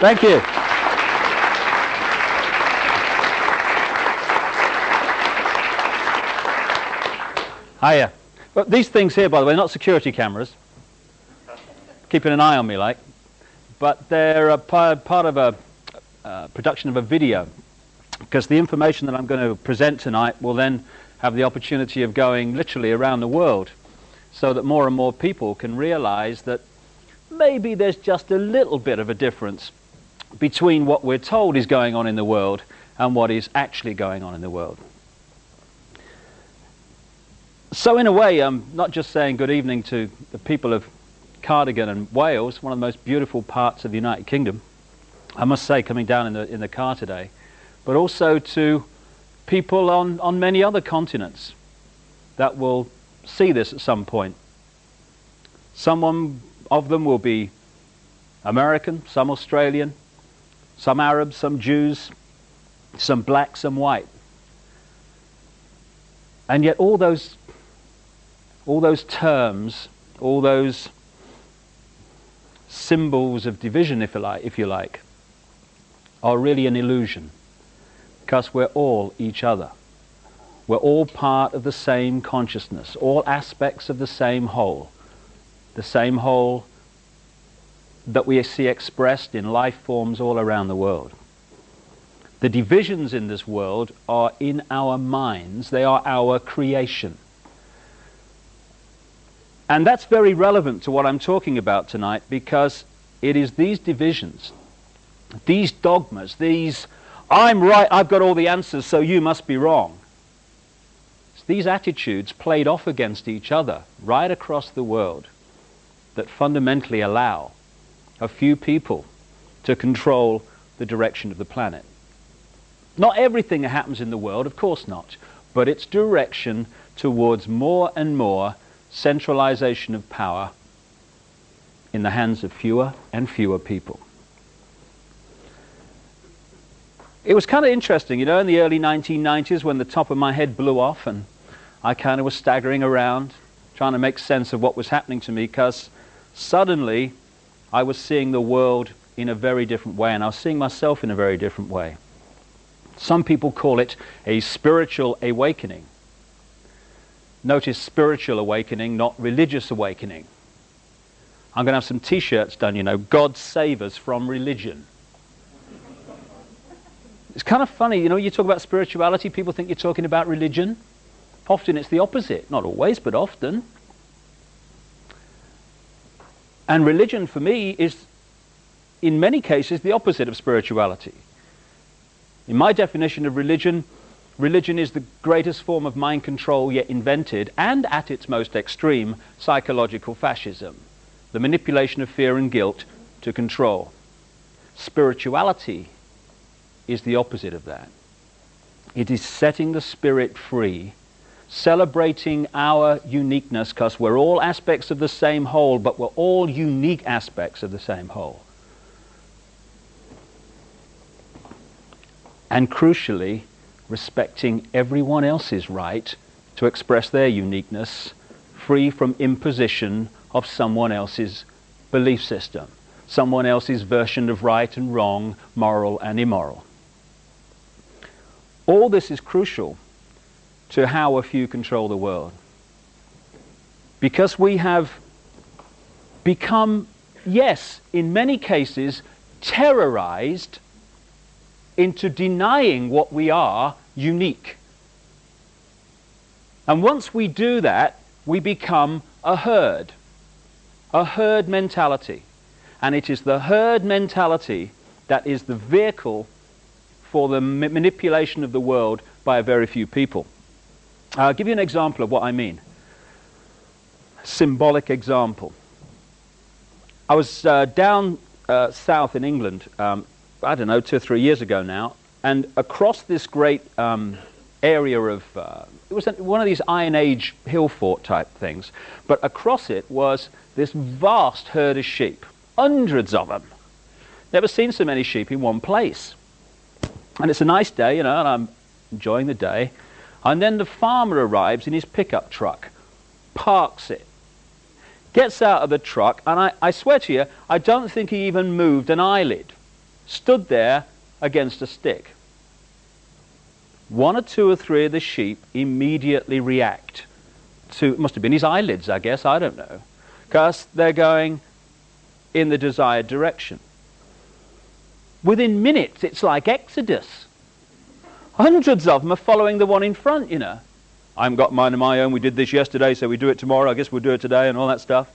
Thank you. Hiya. Well, these things here, by the way, are not security cameras. Keeping an eye on me, like. But they're a part of a production of a video, because the information that I'm going to present tonight will then have the opportunity of going literally around the world, so that more and more people can realize that maybe there's just a little bit of a difference between what we're told is going on in the world and what is actually going on in the world. So in a way, I'm not just saying good evening to the people of Cardigan and Wales, one of the most beautiful parts of the United Kingdom, I must say, coming down in the car today, but also to people on many other continents that will see this at some point. Some of them will be American, some Australian, some Arabs, some Jews, some black, some white. And yet all those terms, all those symbols of division, if you like, are really an illusion, because we're all each other. We're all part of the same consciousness, all aspects of the same whole that we see expressed in life forms all around the world. The divisions in this world are in our minds. They are our creation. And that's very relevant to what I'm talking about tonight, because it is these divisions, these dogmas, these "I'm right, I've got all the answers, so you must be wrong." It's these attitudes played off against each other right across the world that fundamentally allow a few people to control the direction of the planet. Not everything that happens in the world, of course not, but its direction towards more and more centralization of power in the hands of fewer and fewer people. It was kind of interesting, you know, in the early 1990s when the top of my head blew off and I kind of was staggering around trying to make sense of what was happening to me, because suddenly I was seeing the world in a very different way, and I was seeing myself in a very different way. Some people call it a spiritual awakening. Notice spiritual awakening, not religious awakening. I'm going to have some t-shirts done, you know, God save us from religion. It's kind of funny, you know, you talk about spirituality, people think you're talking about religion. Often it's the opposite. Not always, but often. And religion for me is, in many cases, the opposite of spirituality. In my definition of religion, religion is the greatest form of mind control yet invented, and at its most extreme, psychological fascism. The manipulation of fear and guilt to control. Spirituality is the opposite of that. It is setting the spirit free, celebrating our uniqueness, because we're all aspects of the same whole, but we're all unique aspects of the same whole. And crucially, respecting everyone else's right to express their uniqueness, free from imposition of someone else's belief system, someone else's version of right and wrong, moral and immoral. All this is crucial to how a few control the world. Because we have become, yes, in many cases, terrorized into denying what we are unique. And once we do that, we become a herd mentality. And it is the herd mentality that is the vehicle for the manipulation of the world by a very few people. I'll give you an example of what I mean. Symbolic example. I was down south in England, I don't know, 2 or 3 years ago now, and across this great area of, it was one of these Iron Age hill fort type things, but across it was this vast herd of sheep, hundreds of them. Never seen so many sheep in one place. And it's a nice day, you know, and I'm enjoying the day. And then the farmer arrives in his pickup truck, parks it, gets out of the truck, and I swear to you, I don't think he even moved an eyelid. stood there against a stick. One or two or three of the sheep immediately react to, it must have been his eyelids, I guess, I don't know, because they're going in the desired direction. Within minutes, it's like Exodus. Hundreds of them are following the one in front, you know. I haven't got mine of my own, we did this yesterday, so we do it tomorrow, I guess we'll do it today, and all that stuff.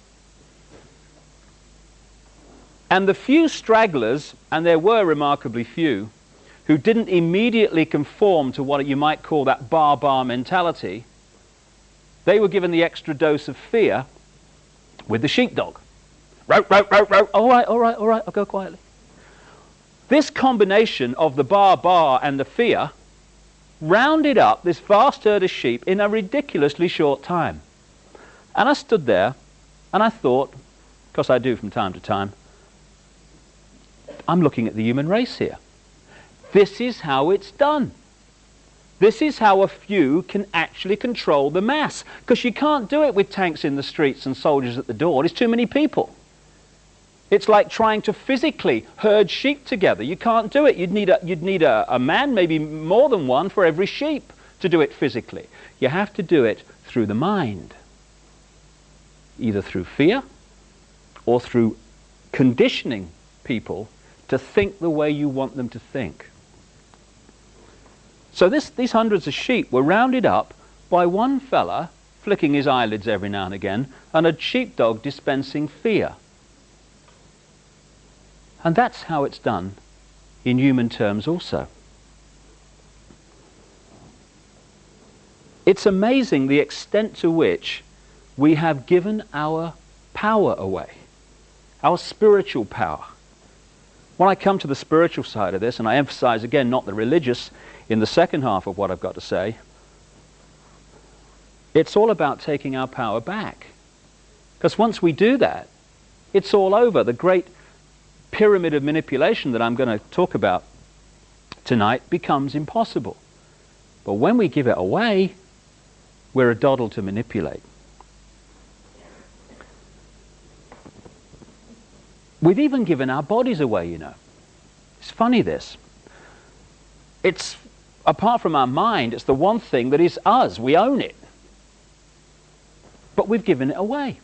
And the few stragglers, and there were remarkably few, who didn't immediately conform to what you might call that bar mentality, they were given the extra dose of fear with the sheepdog. Row, row, row, row. All right, all right, all right, I'll go quietly. This combination of the bar and the fear rounded up this vast herd of sheep in a ridiculously short time. And I stood there and I thought, because I do from time to time, I'm looking at the human race here. This is how it's done. This is how a few can actually control the mass. Because you can't do it with tanks in the streets and soldiers at the door. There's too many people. It's like trying to physically herd sheep together. You can't do it. You'd need a man, maybe more than one, for every sheep to do it physically. You have to do it through the mind. Either through fear or through conditioning people to think the way you want them to think. So these hundreds of sheep were rounded up by one fella flicking his eyelids every now and again and a sheepdog dispensing fear. And that's how it's done in human terms also. It's amazing the extent to which we have given our power away, our spiritual power. When I come to the spiritual side of this, and I emphasize again not the religious in the second half of what I've got to say, it's all about taking our power back. Because once we do that, it's all over. The great pyramid of manipulation that I'm going to talk about tonight becomes impossible. But when we give it away, we're a doddle to manipulate. We've even given our bodies away, you know. It's funny, this. It's, apart from our mind, it's the one thing that is us. We own it. But we've given it away.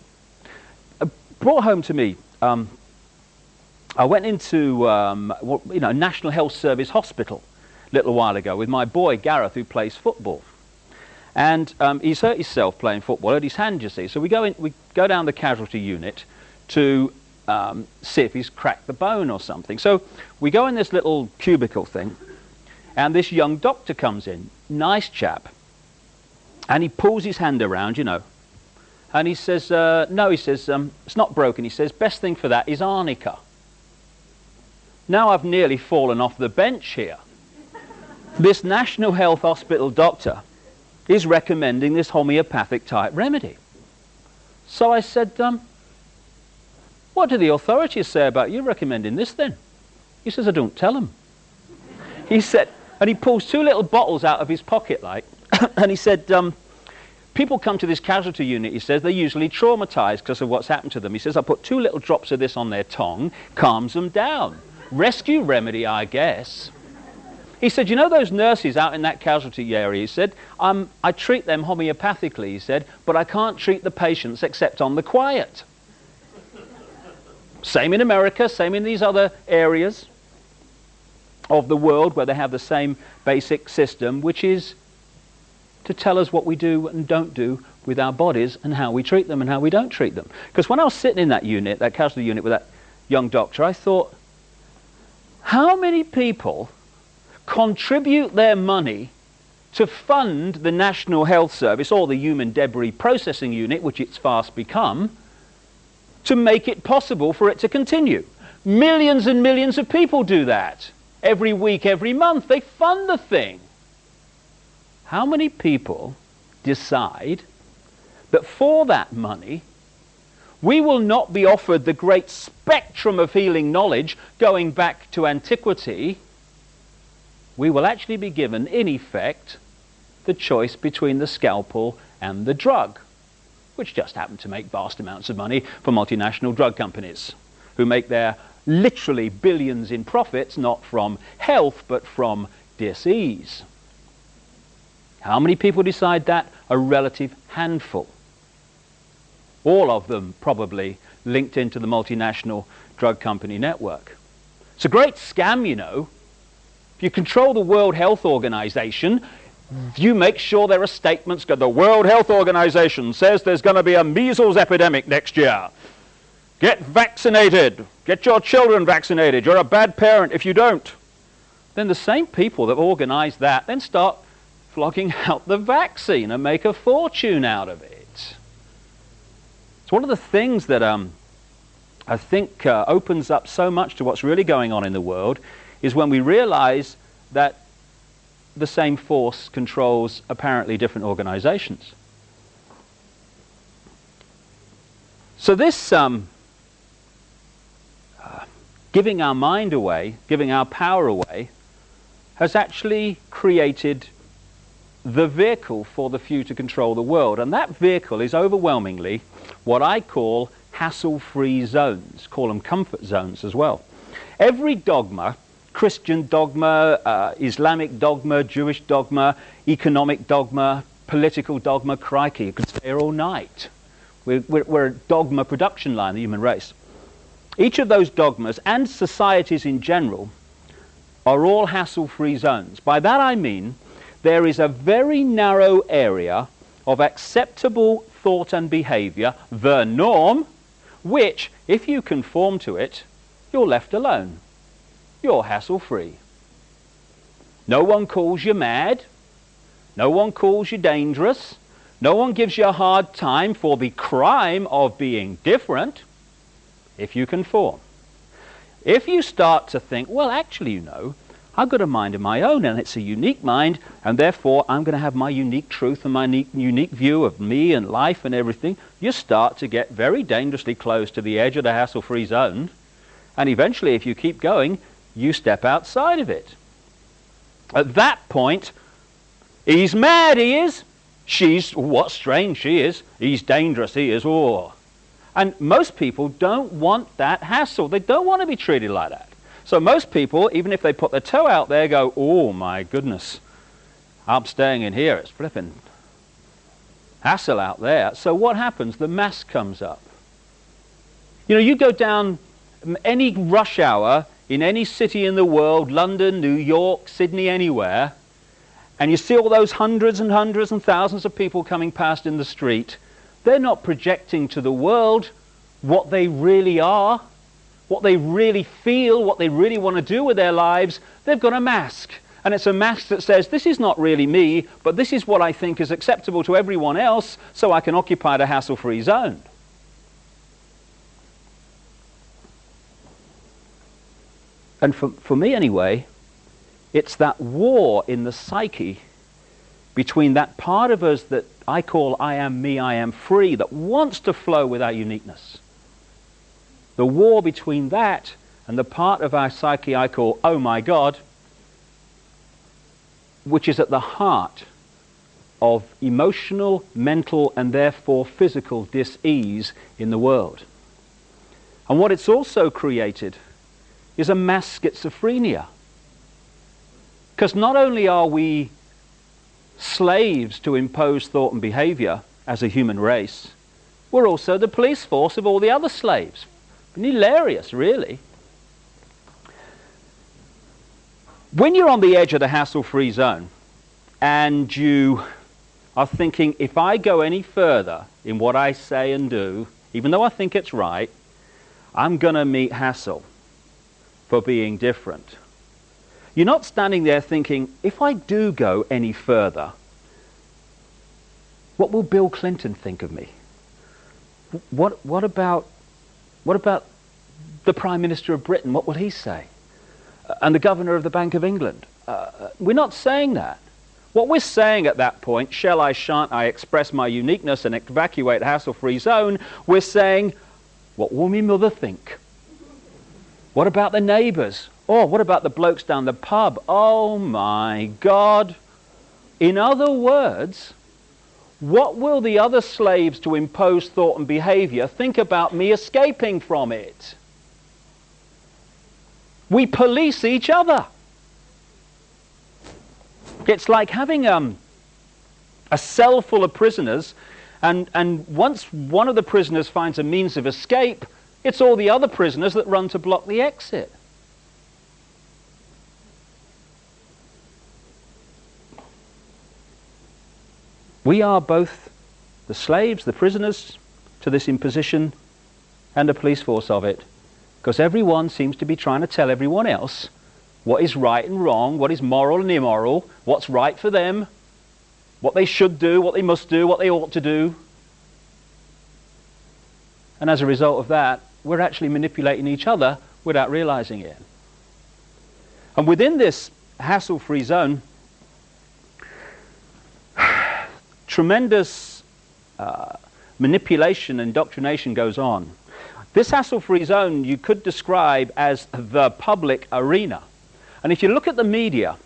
Brought home to me, I went into National Health Service hospital a little while ago with my boy Gareth, who plays football. And he's hurt himself playing football, hurt his hand, you see. So we go down the casualty unit to see if he's cracked the bone or something. So we go in this little cubicle thing, and this young doctor comes in, nice chap, and he pulls his hand around, you know, and he says, no, he says, it's not broken. He says, best thing for that is arnica. Now I've nearly fallen off the bench here. This National Health Hospital doctor is recommending this homeopathic type remedy. So I said, what do the authorities say about you recommending this then? He says, I don't tell them. He said, and he pulls two little bottles out of his pocket, like, and he said, people come to this casualty unit, he says, they're usually traumatized because of what's happened to them. He says, I put 2 little drops of this on their tongue, calms them down. Rescue remedy, I guess. He said, you know those nurses out in that casualty area, he said, I treat them homeopathically, he said, but I can't treat the patients except on the quiet. Same in America, same in these other areas of the world where they have the same basic system, which is to tell us what we do and don't do with our bodies and how we treat them and how we don't treat them. Because when I was sitting in that unit, that casualty unit with that young doctor, I thought, how many people contribute their money to fund the National Health Service or the Human Debris Processing Unit, which it's fast become, to make it possible for it to continue? Millions and millions of people do that. Every week, every month, they fund the thing. How many people decide that for that money, we will not be offered the great spectrum of healing knowledge going back to antiquity? We will actually be given, in effect, the choice between the scalpel and the drug, which just happen to make vast amounts of money for multinational drug companies who make their literally billions in profits, not from health, but from disease. How many people decide that? A relative handful. All of them probably linked into the multinational drug company network. It's a great scam, you know. If you control the World Health Organization, you make sure there are statements. The World Health Organization says there's going to be a measles epidemic next year. Get vaccinated. Get your children vaccinated. You're a bad parent if you don't. Then the same people that organize that then start flogging out the vaccine and make a fortune out of it. It's one of the things that I think opens up so much to what's really going on in the world is when we realize that the same force controls apparently different organizations. So this giving our mind away, giving our power away, has actually created the vehicle for the few to control the world. And that vehicle is overwhelmingly what I call hassle-free zones. Call them comfort zones as well. Every dogma, Christian dogma, Islamic dogma, Jewish dogma, economic dogma, political dogma, crikey, you could stay here all night. We're a dogma production line, the human race. Each of those dogmas and societies in general are all hassle-free zones. By that I mean there is a very narrow area of acceptable thought and behavior, the norm, which, if you conform to it, you're left alone. You're hassle-free. No one calls you mad. No one calls you dangerous. No one gives you a hard time for the crime of being different, if you conform. If you start to think, well, actually, you know, I've got a mind of my own, and it's a unique mind, and therefore I'm going to have my unique truth and my unique view of me and life and everything, you start to get very dangerously close to the edge of the hassle-free zone, and eventually, if you keep going, you step outside of it. At that point, he's mad, he is. She's, what strange she is. He's dangerous, he is. Oh. And most people don't want that hassle. They don't want to be treated like that. So most people, even if they put their toe out there, go, oh my goodness, I'm staying in here. It's flipping hassle out there. So what happens? The mask comes up. You know, you go down any rush hour in any city in the world, London, New York, Sydney, anywhere, and you see all those hundreds and hundreds and thousands of people coming past in the street. They're not projecting to the world what they really are, what they really feel, what they really want to do with their lives. They've got a mask. And it's a mask that says, this is not really me, but this is what I think is acceptable to everyone else, so I can occupy the hassle-free zone. And for me anyway, it's that war in the psyche between that part of us that I call I am me, I am free, that wants to flow with our uniqueness. The war between that and the part of our psyche I call, oh my God, which is at the heart of emotional, mental, and therefore physical dis-ease in the world. And what it's also created is a mass schizophrenia. Because not only are we slaves to impose thought and behavior as a human race, we're also the police force of all the other slaves. Hilarious, really. When you're on the edge of the hassle-free zone and you are thinking, if I go any further in what I say and do, even though I think it's right, I'm going to meet hassle for being different. You're not standing there thinking, if I do go any further, what will Bill Clinton think of me? What about the Prime Minister of Britain? What will he say? And the Governor of the Bank of England? We're not saying that. What we're saying at that point, shall I, shan't I express my uniqueness and evacuate the hassle-free zone, we're saying, what will me mother think? What about the neighbours? Or what about the blokes down the pub? Oh my God. In other words, what will the other slaves to impose thought and behavior think about me escaping from it? We police each other. It's like having a cell full of prisoners, and once one of the prisoners finds a means of escape, it's all the other prisoners that run to block the exit. We are both the slaves, the prisoners to this imposition, and the police force of it, because everyone seems to be trying to tell everyone else what is right and wrong, what is moral and immoral, what's right for them, what they should do, what they must do, what they ought to do. And as a result of that, we're actually manipulating each other without realizing it. And within this hassle-free zone, tremendous manipulation and indoctrination goes on. This hassle-free zone you could describe as the public arena. And if you look at the media,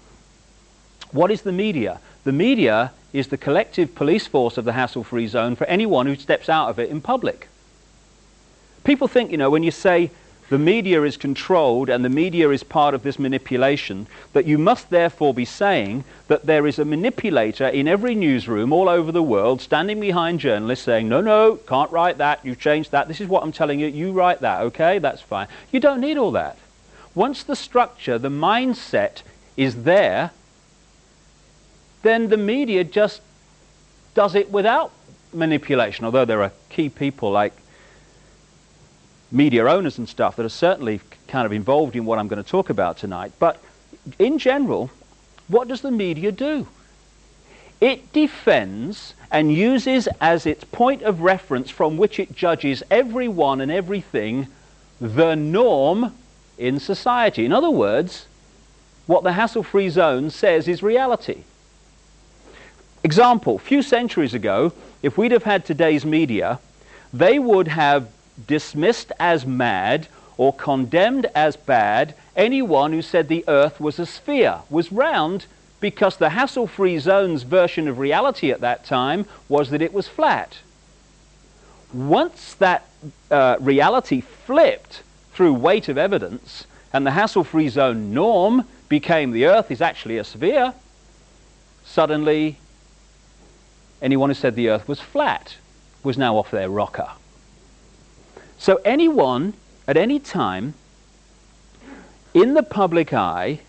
what is the media? The media is the collective police force of the hassle-free zone for anyone who steps out of it in public. People think, when you say the media is controlled and the media is part of this manipulation, that you must therefore be saying that there is a manipulator in every newsroom all over the world standing behind journalists saying, no, can't write that, you've changed that, this is what I'm telling you, you write that, okay, that's fine. You don't need all that. Once the structure, the mindset is there, then the media just does it without manipulation, although there are key people like media owners and stuff that are certainly kind of involved in what I'm going to talk about tonight. But in general, what does the media do? It defends and uses as its point of reference from which it judges everyone and everything the norm in society. In other words, what the hassle-free zone says is reality. Example, a few centuries ago, if we'd have had today's media, they would have dismissed as mad or condemned as bad anyone who said the earth was a sphere, was round, because the hassle-free zone's version of reality at that time was that it was flat. Once that reality flipped through weight of evidence, and the hassle-free zone norm became the earth is actually a sphere, suddenly anyone who said the earth was flat was now off their rocker. So anyone at any time in the public eye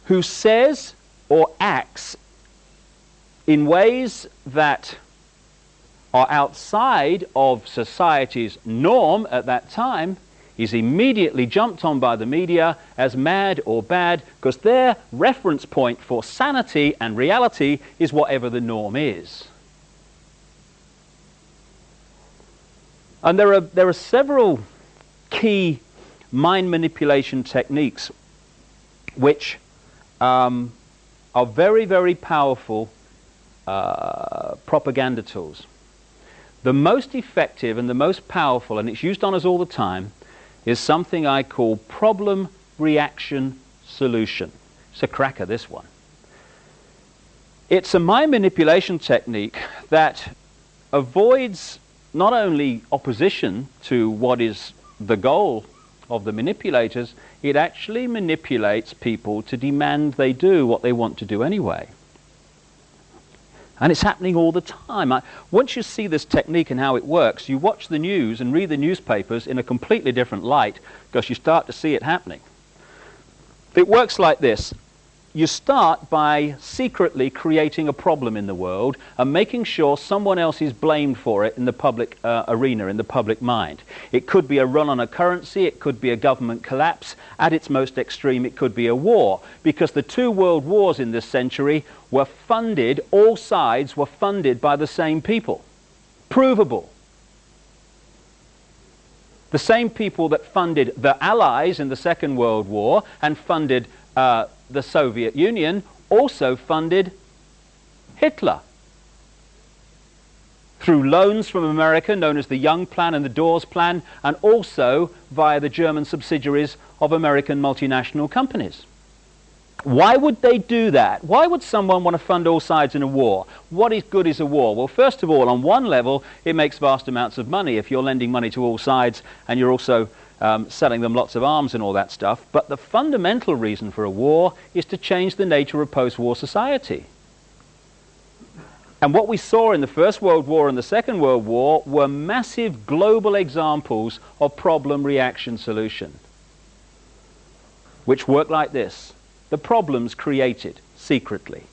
who says or acts in ways that are outside of society's norm at that time is immediately jumped on by the media as mad or bad, because their reference point for sanity and reality is whatever the norm is. And there are several key mind manipulation techniques which are very, very powerful propaganda tools. The most effective and the most powerful, and it's used on us all the time, is something I call problem, reaction, solution. It's a cracker, this one. It's a mind manipulation technique that avoids not only opposition to what is the goal of the manipulators, it actually manipulates people to demand they do what they want to do anyway. And it's happening all the time. Once you see this technique and how it works, you watch the news and read the newspapers in a completely different light, because you start to see it happening. It works like this. You start by secretly creating a problem in the world and making sure someone else is blamed for it in the public arena, in the public mind. It could be a run on a currency, it could be a government collapse. At its most extreme, it could be a war, because the two world wars in this century were funded, all sides were funded by the same people. Provable. The same people that funded the Allies in the Second World War and funded the Soviet Union also funded Hitler through loans from America known as the Young Plan and the Dawes Plan, and also via the German subsidiaries of American multinational companies. Why would they do that? Why would someone want to fund all sides in a war? What is good is a war? Well, first of all, on one level, it makes vast amounts of money if you're lending money to all sides and you're also selling them lots of arms and all that stuff. But the fundamental reason for a war is to change the nature of post-war society. And what we saw in the First World War and the Second World War were massive global examples of problem, reaction, solution, which work like this. The problem's created secretly.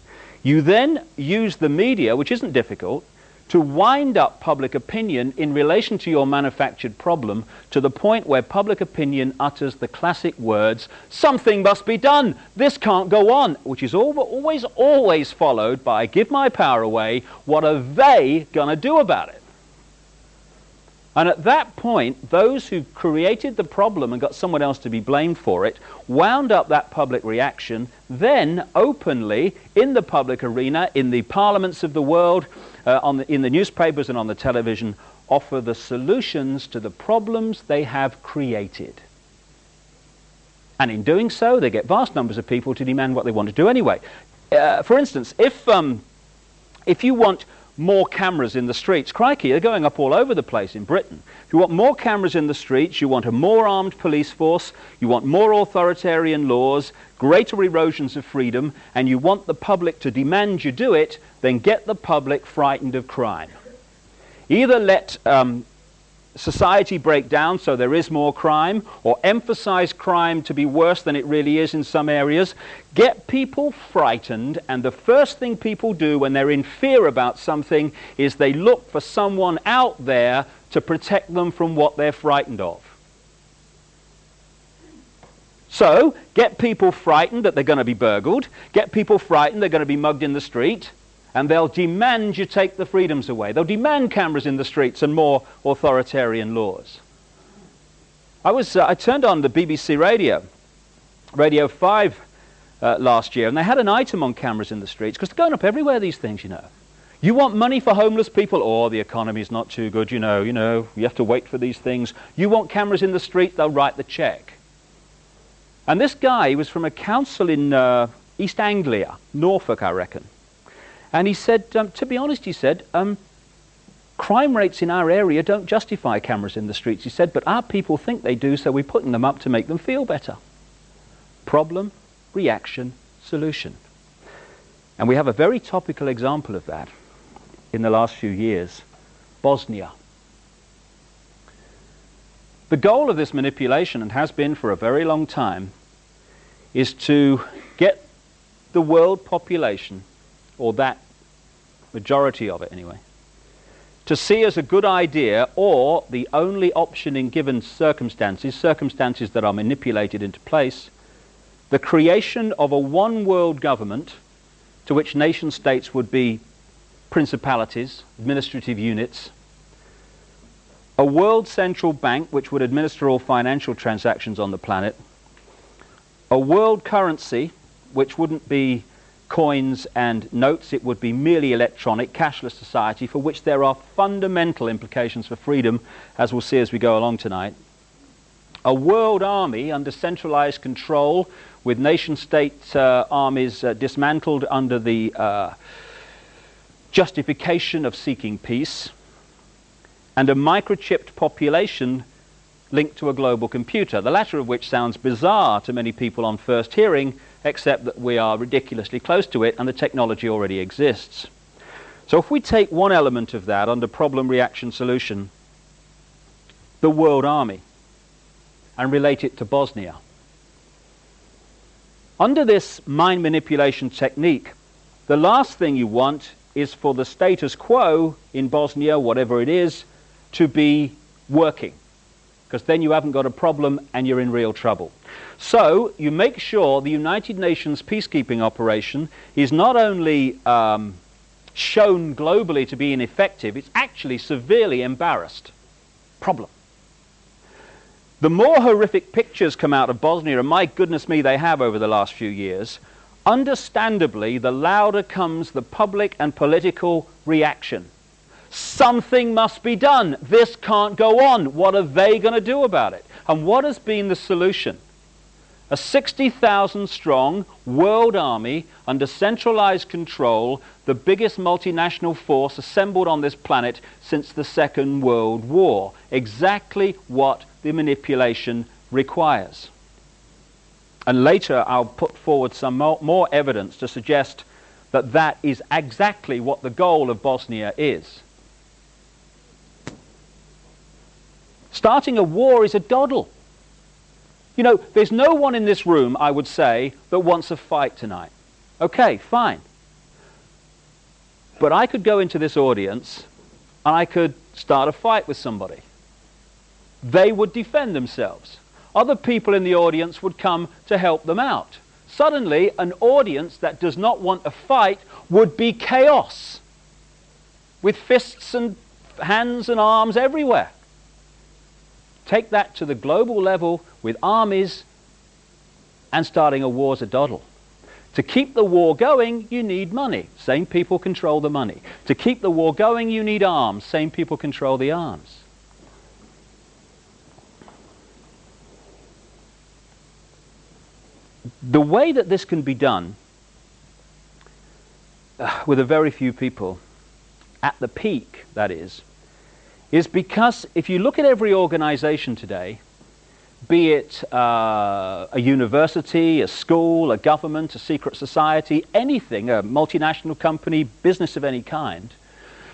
You then use the media, which isn't difficult, to wind up public opinion in relation to your manufactured problem to the point where public opinion utters the classic words, something must be done, this can't go on, which is always followed by, give my power away, what are they going to do about it? And at that point, those who created the problem and got someone else to be blamed for it wound up that public reaction, then openly in the public arena, in the parliaments of the world, in the newspapers and on the television, offer the solutions to the problems they have created. And in doing so, they get vast numbers of people to demand what they want to do anyway. For instance, if you want more cameras in the streets, crikey, they're going up all over the place in Britain. If you want more cameras in the streets, you want a more armed police force, you want more authoritarian laws, greater erosions of freedom, and you want the public to demand you do it, then get the public frightened of crime. Either let society break down so there is more crime, or emphasize crime to be worse than it really is in some areas. Get people frightened, and the first thing people do when they're in fear about something is they look for someone out there to protect them from what they're frightened of. So, get people frightened that they're going to be burgled, get people frightened they're going to be mugged in the street, and they'll demand you take the freedoms away. They'll demand cameras in the streets and more authoritarian laws. I turned on the BBC Radio 5 last year, and they had an item on cameras in the streets, because they're going up everywhere, these things, you know. You want money for homeless people? Oh, the economy's not too good, you know, you have to wait for these things. You want cameras in the street? They'll write the check. And this guy was from a council in East Anglia, Norfolk, I reckon. And he said, to be honest, he said, crime rates in our area don't justify cameras in the streets. He said, but our people think they do, so we're putting them up to make them feel better. Problem, reaction, solution. And we have a very topical example of that in the last few years, Bosnia. The goal of this manipulation, and has been for a very long time, is to get the world population, or that majority of it anyway, to see as a good idea, or the only option in given circumstances that are manipulated into place, the creation of a one-world government to which nation-states would be principalities, administrative units, a world central bank which would administer all financial transactions on the planet, a world currency which wouldn't be coins and notes, it would be merely electronic, cashless society, for which there are fundamental implications for freedom, as we'll see as we go along tonight. A world army under centralized control, with nation-state armies dismantled under the justification of seeking peace, and a microchipped population linked to a global computer, the latter of which sounds bizarre to many people on first hearing, except that we are ridiculously close to it and the technology already exists. So if we take one element of that under problem, reaction, solution, the world army, and relate it to Bosnia. Under this mind manipulation technique, the last thing you want is for the status quo in Bosnia, whatever it is, to be working, because then you haven't got a problem and you're in real trouble. So you make sure the United Nations peacekeeping operation is not only shown globally to be ineffective, it's actually severely embarrassed. Problem. The more horrific pictures come out of Bosnia, and my goodness me, they have over the last few years, understandably, the louder comes the public and political reaction. Something must be done. This can't go on. What are they going to do about it? And what has been the solution? A 60,000 strong world army under centralized control, the biggest multinational force assembled on this planet since the Second World War. Exactly what the manipulation requires. And later I'll put forward some more evidence to suggest that that is exactly what the goal of Bosnia is. Starting a war is a doddle. You know, there's no one in this room, I would say, that wants a fight tonight. Okay, fine. But I could go into this audience and I could start a fight with somebody. They would defend themselves. Other people in the audience would come to help them out. Suddenly, an audience that does not want a fight would be chaos, with fists and hands and arms everywhere. Take that to the global level with armies, and starting a war's a doddle. To keep the war going, you need money. Same people control the money. To keep the war going, you need arms. Same people control the arms. The way that this can be done with a very few people, at the peak, that is because if you look at every organization today, be it a university, a school, a government, a secret society, anything, a multinational company, business of any kind,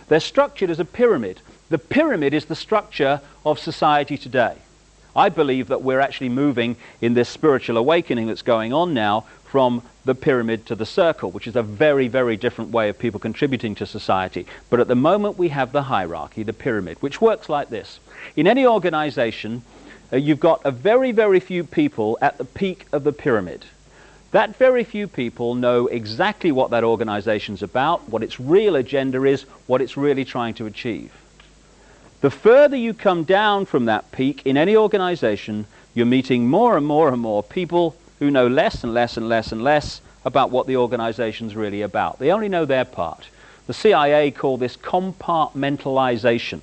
they're structured as a pyramid. The pyramid is the structure of society today. I believe that we're actually moving in this spiritual awakening that's going on now from the pyramid to the circle, which is a very, very different way of people contributing to society. But at the moment we have the hierarchy, the pyramid, which works like this. In any organization, you've got a very, very few people at the peak of the pyramid. That very few people know exactly what that organization's about, what its real agenda is, what it's really trying to achieve. The further you come down from that peak in any organization, you're meeting more and more and more people who know less and less and less and less about what the organization's really about. They only know their part. The CIA call this compartmentalization,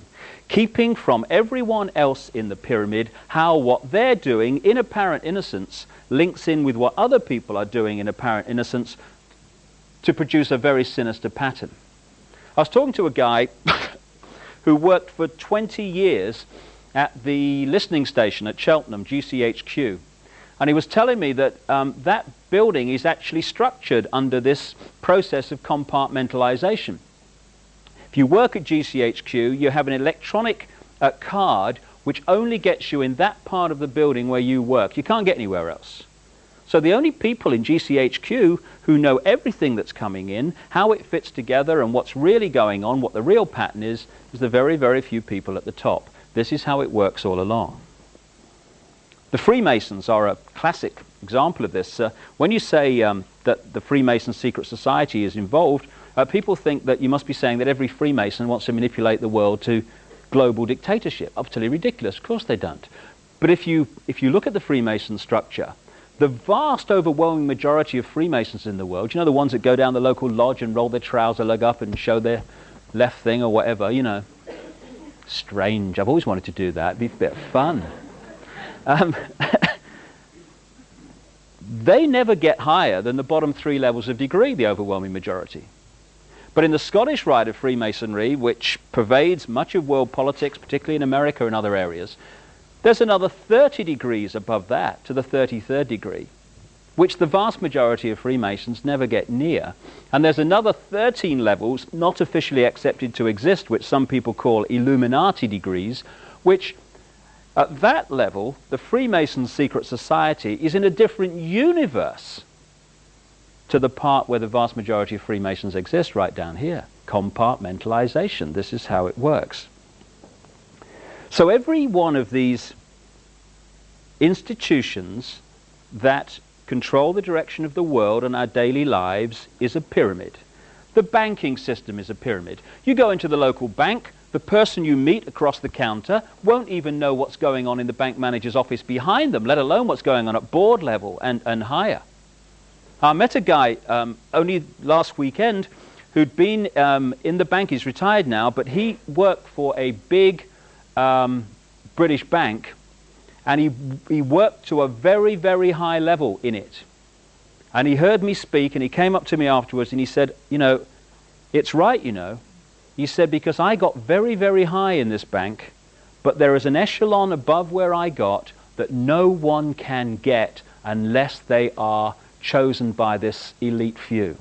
keeping from everyone else in the pyramid how what they're doing in apparent innocence links in with what other people are doing in apparent innocence to produce a very sinister pattern. I was talking to a guy who worked for 20 years at the listening station at Cheltenham, GCHQ. And he was telling me that that building is actually structured under this process of compartmentalization. If you work at GCHQ, you have an electronic card which only gets you in that part of the building where you work. You can't get anywhere else. So the only people in GCHQ who know everything that's coming in, how it fits together and what's really going on, what the real pattern is the very, very few people at the top. This is how it works all along. The Freemasons are a classic example of this. When you say that the Freemason secret society is involved, people think that you must be saying that every Freemason wants to manipulate the world to global dictatorship. Utterly ridiculous. Of course they don't. But if you look at the Freemason structure, the vast overwhelming majority of Freemasons in the world, you know, the ones that go down the local lodge and roll their trouser leg up and show their left thing or whatever, you know. Strange. I've always wanted to do that. It'd be a bit of fun. They never get higher than the bottom 3 levels of degree, the overwhelming majority. But in the Scottish rite of Freemasonry, which pervades much of world politics, particularly in America and other areas, there's another 30 degrees above that, to the 33rd degree, which the vast majority of Freemasons never get near. And there's another 13 levels not officially accepted to exist, which some people call Illuminati degrees, which at that level, the Freemason secret society is in a different universe to the part where the vast majority of Freemasons exist, right down here. Compartmentalization. This is how it works. So every one of these institutions that control the direction of the world and our daily lives is a pyramid. The banking system is a pyramid. You go into the local bank, the person you meet across the counter won't even know what's going on in the bank manager's office behind them, let alone what's going on at board level and higher. I met a guy only last weekend who'd been in the bank. He's retired now, but he worked for a big British bank, and he worked to a very, very high level in it. And he heard me speak, and he came up to me afterwards, and he said, you know, it's right, you know. He said, because I got very, very high in this bank, but there is an echelon above where I got that no one can get unless they are chosen by this elite few.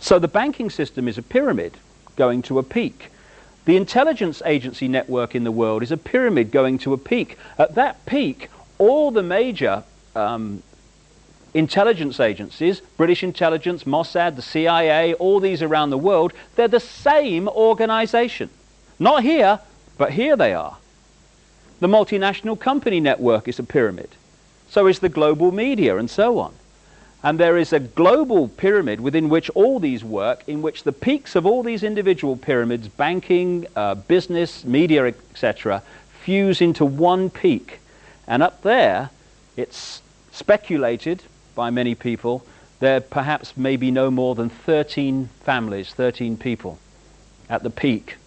So the banking system is a pyramid going to a peak. The intelligence agency network in the world is a pyramid going to a peak. At that peak, all the major intelligence agencies, British intelligence, Mossad, the CIA, all these around the world, they're the same organization. Not here, but here they are. The multinational company network is a pyramid. So is the global media, and so on. And there is a global pyramid within which all these work, in which the peaks of all these individual pyramids, banking, business, media, etc., fuse into one peak. And up there, it's speculated by many people, there perhaps may be no more than 13 families, 13 people at the peak,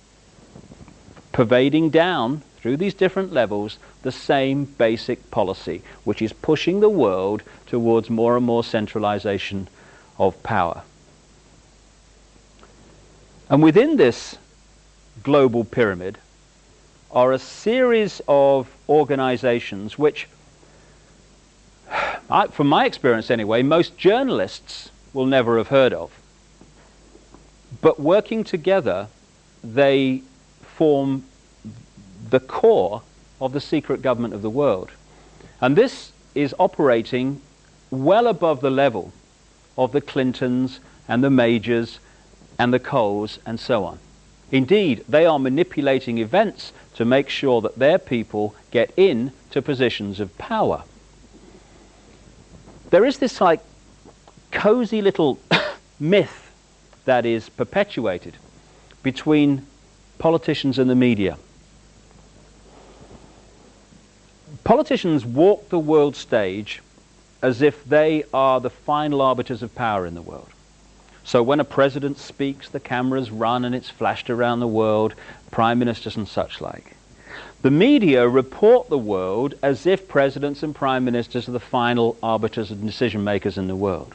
pervading down through these different levels the same basic policy, which is pushing the world towards more and more centralization of power. And within this global pyramid are a series of organizations which, from my experience anyway, most journalists will never have heard of. But working together, they form the core of the secret government of the world. And this is operating well above the level of the Clintons and the Majors and the Coles and so on. Indeed, they are manipulating events to make sure that their people get into positions of power. There is this like cozy little myth that is perpetuated between politicians and the media. Politicians walk the world stage as if they are the final arbiters of power in the world. So when a president speaks, the cameras run and it's flashed around the world, prime ministers and such like. The media report the world as if presidents and prime ministers are the final arbiters and decision makers in the world,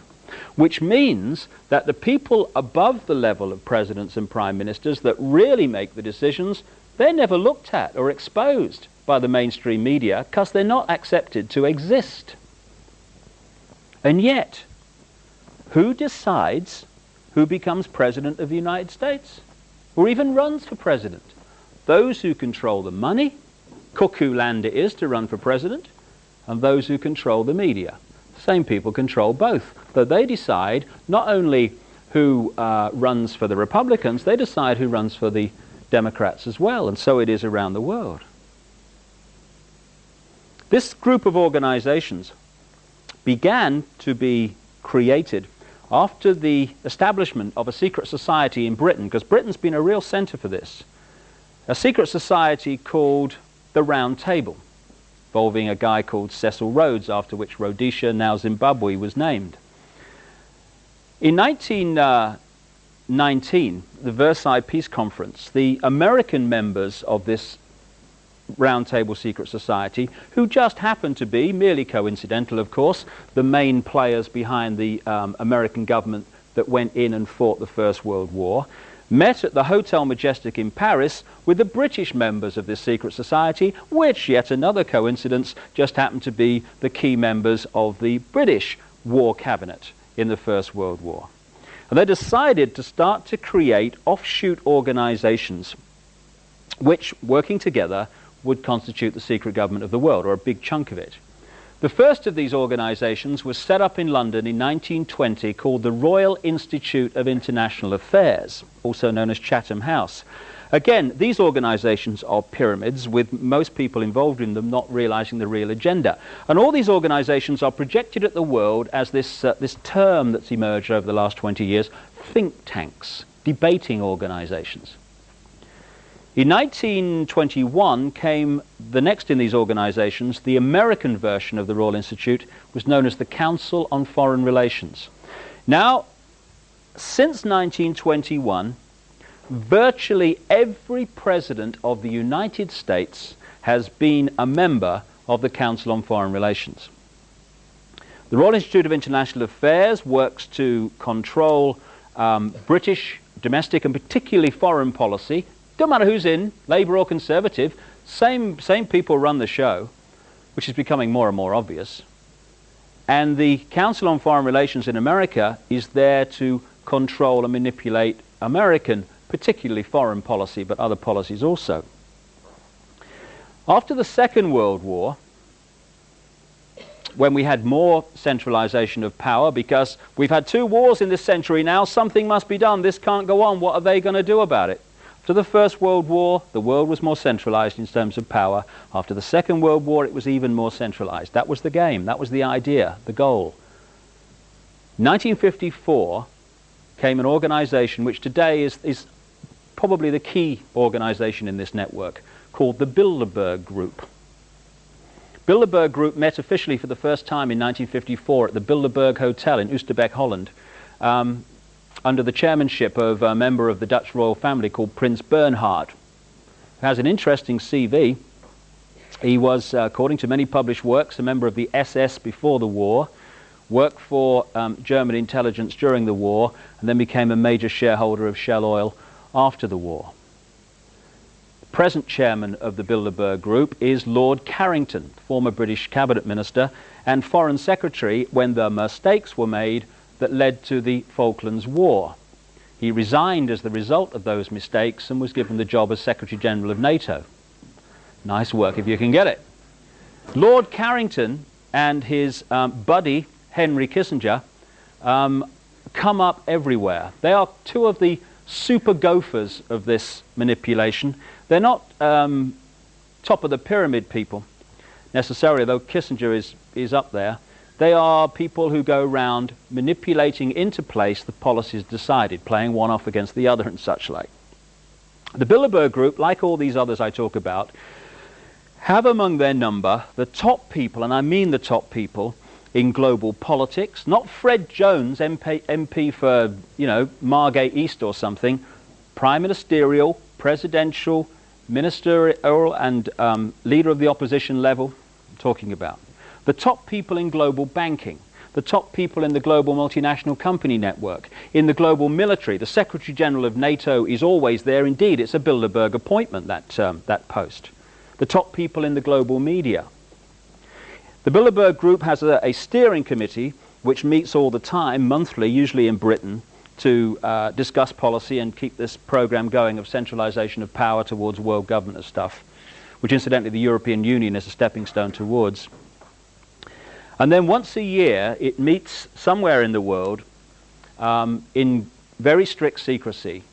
which means that the people above the level of presidents and prime ministers that really make the decisions, they're never looked at or exposed by the mainstream media because they're not accepted to exist. And yet, who decides who becomes president of the United States or even runs for president? Those who control the money, cuckoo land it is to run for president, and those who control the media. Same people control both. Though they decide not only who runs for the Republicans, they decide who runs for the Democrats as well, and so it is around the world. This group of organizations began to be created after the establishment of a secret society in Britain, because Britain's been a real center for this. A secret society called the Round Table, involving a guy called Cecil Rhodes, after which Rhodesia, now Zimbabwe, was named. In 1919, the Versailles Peace Conference, the American members of this Round Table Secret Society, who just happened to be, merely coincidental of course, the main players behind the American government that went in and fought the First World War, met at the Hotel Majestic in Paris with the British members of this secret society, which, yet another coincidence, just happened to be the key members of the British war cabinet in the First World War. And they decided to start to create offshoot organizations which, working together, would constitute the secret government of the world, or a big chunk of it. The first of these organizations was set up in London in 1920, called the Royal Institute of International Affairs, also known as Chatham House. Again, these organizations are pyramids, with most people involved in them not realizing the real agenda. And all these organizations are projected at the world as this term that's emerged over the last 20 years, think tanks, debating organizations. In 1921 came the next in these organizations. The American version of the Royal Institute was known as the Council on Foreign Relations. Now, since 1921, virtually every president of the United States has been a member of the Council on Foreign Relations. The Royal Institute of International Affairs works to control British domestic and particularly foreign policy. Don't matter who's in, Labour or Conservative, same people run the show, which is becoming more and more obvious. And the Council on Foreign Relations in America is there to control and manipulate American, particularly foreign policy, but other policies also. After the Second World War, when we had more centralization of power, because we've had 2 wars in this century now, something must be done, this can't go on, what are they going to do about it? After the First World War, the world was more centralized in terms of power. After the Second World War, it was even more centralized. That was the game, that was the idea, the goal. 1954 came an organization which today is probably the key organization in this network, called the Bilderberg Group. Bilderberg Group met officially for the first time in 1954 at the Bilderberg Hotel in Oosterbeek, Holland, under the chairmanship of a member of the Dutch royal family called Prince Bernhard, who has an interesting CV. He was, according to many published works, a member of the SS before the war, worked for German intelligence during the war, and then became a major shareholder of Shell Oil after the war. The present chairman of the Bilderberg Group is Lord Carrington, former British cabinet minister and foreign secretary when the mistakes were made that led to the Falklands War. He resigned as the result of those mistakes and was given the job as Secretary General of NATO. Nice work if you can get it. Lord Carrington and his buddy Henry Kissinger come up everywhere. They are 2 of the super gophers of this manipulation. They're not top of the pyramid people necessarily, though Kissinger is up there. They are people who go around manipulating into place the policies decided, playing one off against the other and such like. The Bilderberg Group, like all these others I talk about, have among their number the top people, and I mean the top people, in global politics. Not Fred Jones, MP for, Margate East or something. Prime Ministerial, Presidential, Ministerial and Leader of the Opposition level, I'm talking about. The top people in global banking, the top people in the global multinational company network, in the global military. The Secretary General of NATO is always there. Indeed, it's a Bilderberg appointment, that post. The top people in the global media. The Bilderberg Group has a steering committee which meets all the time, monthly, usually in Britain, to discuss policy and keep this program going of centralization of power towards world government stuff, which incidentally the European Union is a stepping stone towards. And then once a year it meets somewhere in the world in very strict secrecy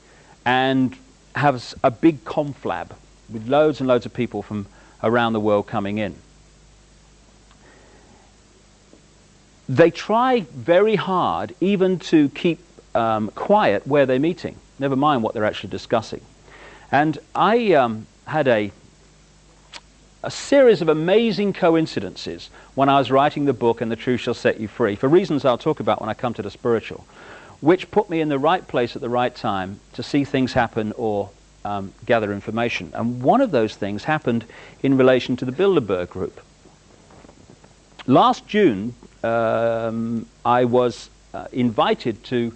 and has a big conflab with loads and loads of people from around the world coming in. They try very hard even to keep quiet where they're meeting, never mind what they're actually discussing. And I had a series of amazing coincidences when I was writing the book And the Truth Shall Set You Free, for reasons I'll talk about when I come to the spiritual, which put me in the right place at the right time to see things happen or gather information. And one of those things happened in relation to the Bilderberg Group. Last June, I was invited to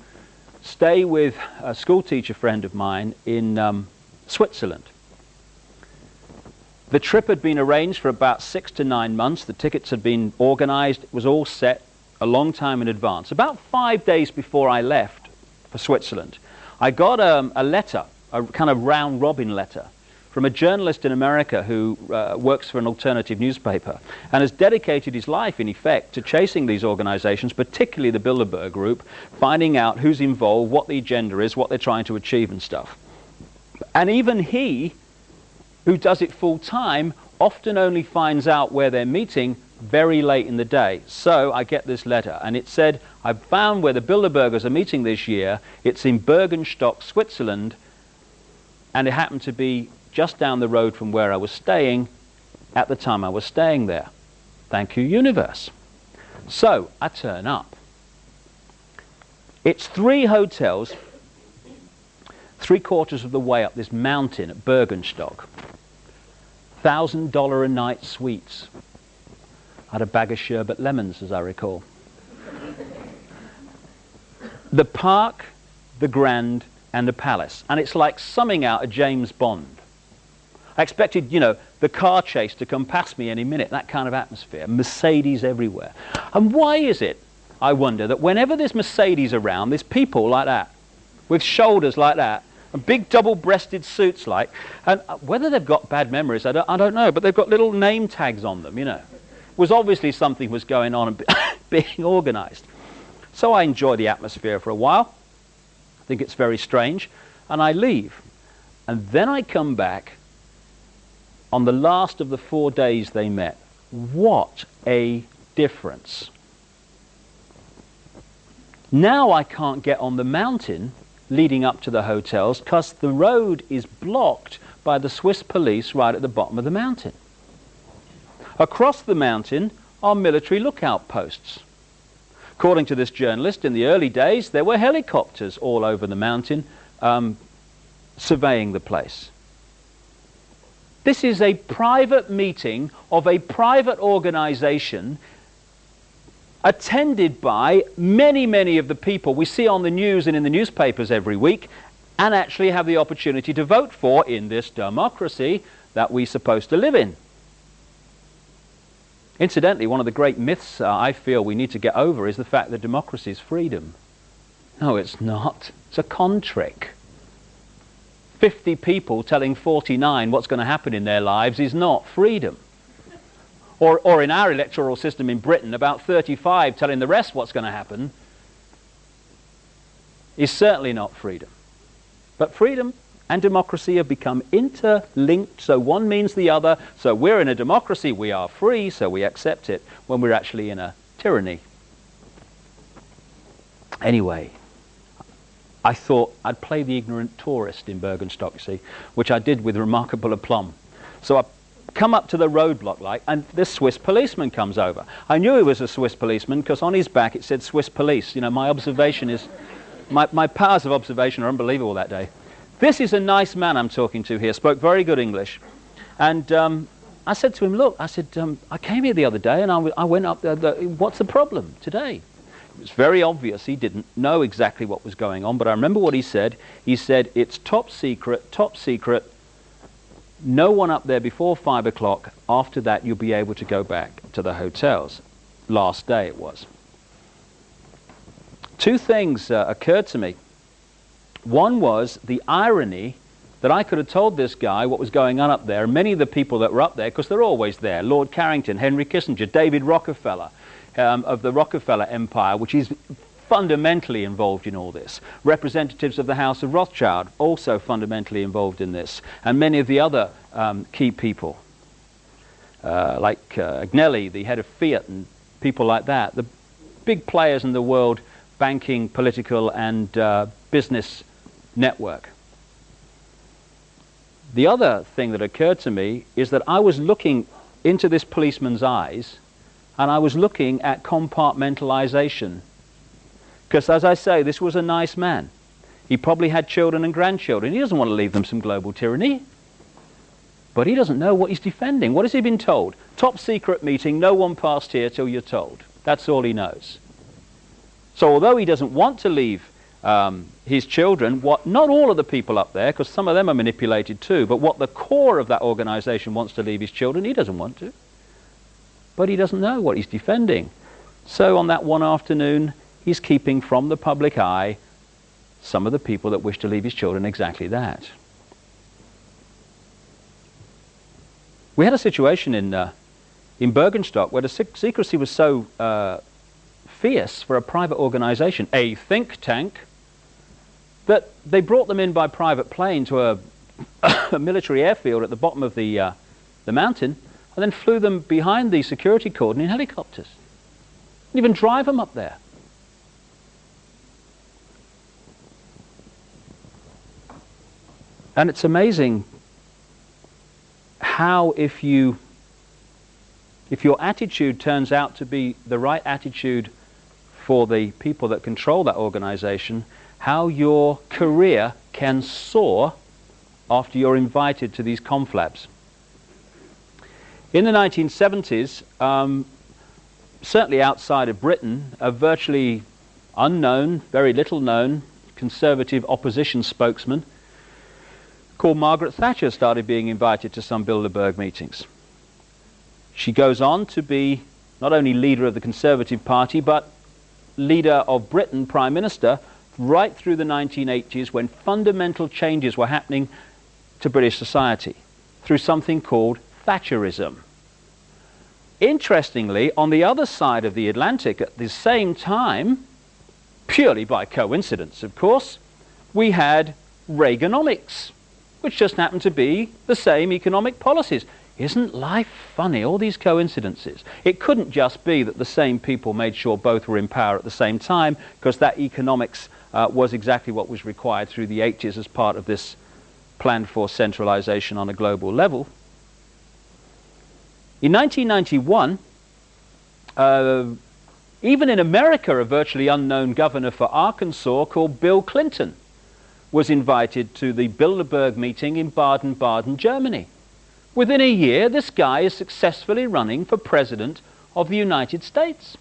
stay with a schoolteacher friend of mine in Switzerland. The trip had been arranged for about 6 to 9 months. The tickets had been organized. It was all set a long time in advance. About 5 days before I left for Switzerland, I got a letter, a kind of round-robin letter, from a journalist in America who works for an alternative newspaper and has dedicated his life, in effect, to chasing these organizations, particularly the Bilderberg Group, finding out who's involved, what the agenda is, what they're trying to achieve and stuff. And even he, who does it full time, often only finds out where they're meeting very late in the day. So I get this letter, and it said, I've found where the Bilderbergers are meeting this year. It's in Bergenstock, Switzerland, and it happened to be just down the road from where I was staying at the time I was staying there. Thank you, universe. So I turn up. It's 3 hotels, 3/4 of the way up this mountain at Bergenstock. $1,000 a night suites. I had a bag of sherbet lemons, as I recall. The Park, the Grand, and the Palace. And it's like summing out a James Bond. I expected, you know, the car chase to come past me any minute, that kind of atmosphere. Mercedes everywhere. And why is it, I wonder, that whenever there's Mercedes around, there's people like that, with shoulders like that, and big double-breasted suits like, and whether they've got bad memories, I don't know, but they've got little name tags on them, you know. It was obviously something was going on and being organised. So I enjoy the atmosphere for a while. I think it's very strange, and I leave. And then I come back on the last of the 4 days they met. What a difference. Now I can't get on the mountain leading up to the hotels because the road is blocked by the Swiss police right at the bottom of the mountain. Across the mountain are military lookout posts. According to this journalist, in the early days there were helicopters all over the mountain surveying the place. This is a private meeting of a private organization attended by many, many of the people we see on the news and in the newspapers every week and actually have the opportunity to vote for in this democracy that we're supposed to live in. Incidentally, one of the great myths I feel we need to get over is the fact that democracy is freedom. No, it's not. It's a con trick. 50 people telling 49 what's going to happen in their lives is not freedom. Or in our electoral system in Britain, about 35 telling the rest what's going to happen is certainly not freedom. But freedom and democracy have become interlinked, so one means the other. So we're in a democracy, we are free, so we accept it, when we're actually in a tyranny. Anyway, I thought I'd play the ignorant tourist in Bergenstock, you see, which I did with remarkable aplomb. So I come up to the roadblock and this Swiss policeman comes over. I knew he was a Swiss policeman because on his back it said Swiss police. You know, my observation is, my powers of observation are unbelievable that day. This is a nice man I'm talking to here, spoke very good English. And I said to him, look, I said, I came here the other day and I went up there, what's the problem today? It was very obvious he didn't know exactly what was going on, but I remember what he said. He said, it's top secret, no one up there before 5 o'clock. After that, you'll be able to go back to the hotels. Last day it was. Two things occurred to me. One was the irony that I could have told this guy what was going on up there, and many of the people that were up there, because they're always there, Lord Carrington, Henry Kissinger, David Rockefeller, of the Rockefeller Empire, which is fundamentally involved in all this. Representatives of the House of Rothschild, also fundamentally involved in this, and many of the other key people, like Agnelli, the head of Fiat, and people like that, the big players in the world banking, political, and business network. The other thing that occurred to me is that I was looking into this policeman's eyes, and I was looking at compartmentalization. Because, as I say, this was a nice man. He probably had children and grandchildren. He doesn't want to leave them some global tyranny. But he doesn't know what he's defending. What has he been told? Top secret meeting, no one passed here till you're told. That's all he knows. So although he doesn't want to leave his children, not all of the people up there, because some of them are manipulated too, but what the core of that organization wants to leave his children, he doesn't want to. But he doesn't know what he's defending. So on that one afternoon, he's keeping from the public eye some of the people that wish to leave his children exactly that. We had a situation in Bergenstock where the secrecy was so fierce for a private organization, a think tank, that they brought them in by private plane to a military airfield at the bottom of the mountain, and then flew them behind the security cordon in helicopters. Didn't even drive them up there. And it's amazing how if your attitude turns out to be the right attitude for the people that control that organization, how your career can soar after you're invited to these conflabs. In the 1970s, certainly outside of Britain, a virtually unknown, very little known conservative opposition spokesman called Margaret Thatcher started being invited to some Bilderberg meetings. She goes on to be not only leader of the Conservative Party, but leader of Britain, Prime Minister, right through the 1980s, when fundamental changes were happening to British society through something called Thatcherism. Interestingly, on the other side of the Atlantic at the same time, purely by coincidence, of course, we had Reaganomics, which just happened to be the same economic policies. Isn't life funny, all these coincidences? It couldn't just be that the same people made sure both were in power at the same time, because that economics was exactly what was required through the 80s as part of this plan for centralization on a global level. In 1991, even in America, a virtually unknown governor for Arkansas called Bill Clinton was invited to the Bilderberg meeting in Baden-Baden, Germany. Within a year, this guy is successfully running for President of the United States.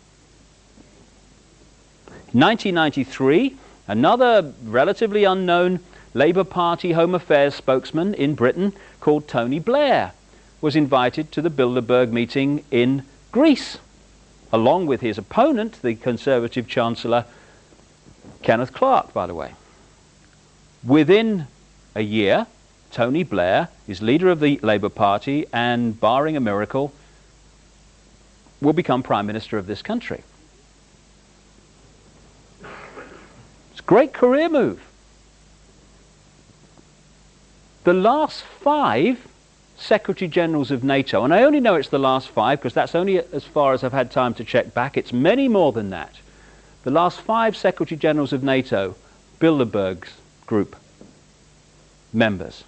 In 1993, another relatively unknown Labour Party Home Affairs spokesman in Britain called Tony Blair was invited to the Bilderberg meeting in Greece, along with his opponent, the Conservative Chancellor, Kenneth Clarke, by the way. Within a year, Tony Blair is leader of the Labour Party and, barring a miracle, will become Prime Minister of this country. It's a great career move. The last 5 Secretary Generals of NATO, and I only know it's the last 5 because that's only as far as I've had time to check back. It's many more than that. The last 5 Secretary Generals of NATO, Bilderberg's group members.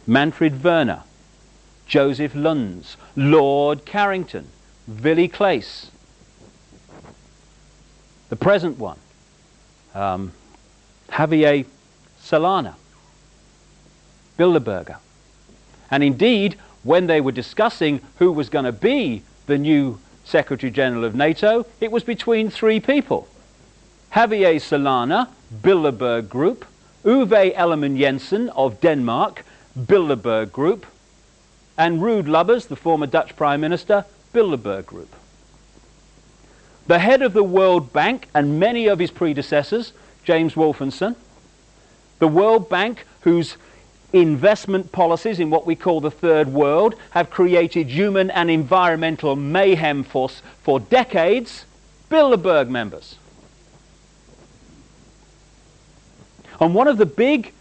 Manfred Werner, Joseph Luns, Lord Carrington, Willy Claes. The present one, Javier Solana, Bilderberger. And indeed, when they were discussing who was going to be the new Secretary General of NATO, it was between 3 people. Javier Solana, Bilderberg Group, Uwe Ellemann-Jensen of Denmark, Bilderberg Group, and Ruud Lubbers, the former Dutch Prime Minister, Bilderberg Group. The head of the World Bank and many of his predecessors, James Wolfensohn, the World Bank, whose investment policies in what we call the Third World have created human and environmental mayhem for decades, Bilderberg members. And one of the big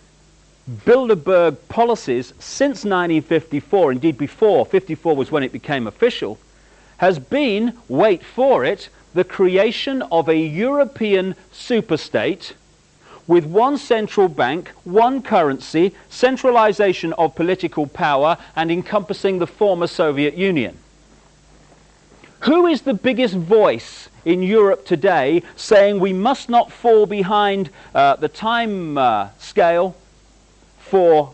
Bilderberg policies since 1954, indeed before, 54 was when it became official, has been, wait for it, the creation of a European superstate with one central bank, one currency, centralization of political power, and encompassing the former Soviet Union. Who is the biggest voice in Europe today saying we must not fall behind the time scale for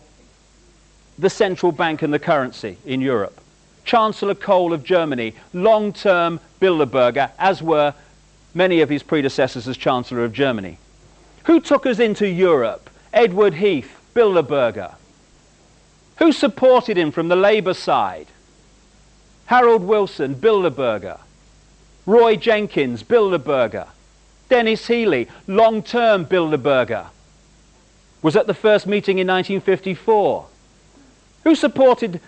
the central bank and the currency in Europe? Chancellor Kohl of Germany, long-term Bilderberger, as were many of his predecessors as Chancellor of Germany. Who took us into Europe? Edward Heath, Bilderberger. Who supported him from the Labour side? Harold Wilson, Bilderberger. Roy Jenkins, Bilderberger. Dennis Healey, long-term Bilderberger, was at the first meeting in 1954. Who supported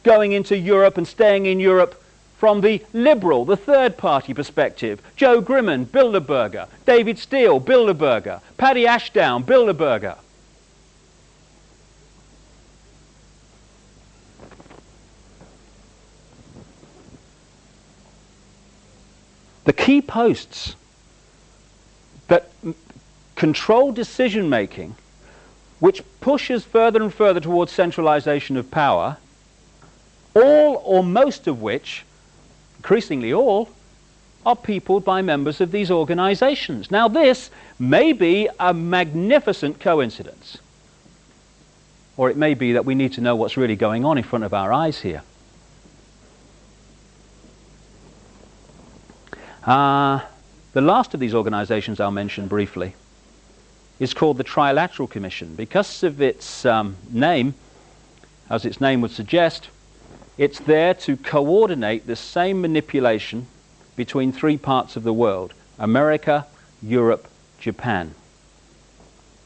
going into Europe and staying in Europe from the liberal, the third party perspective? Joe Grimman, Bilderberger. David Steele, Bilderberger. Paddy Ashdown, Bilderberger. The key posts that control decision making, which pushes further and further towards centralization of power, all or most of which, increasingly all, are peopled by members of these organizations. Now this may be a magnificent coincidence. Or it may be that we need to know what's really going on in front of our eyes here. The last of these organizations I'll mention briefly is called the Trilateral Commission. Because of its name, as its name would suggest, it's there to coordinate the same manipulation between three parts of the world: America, Europe, Japan.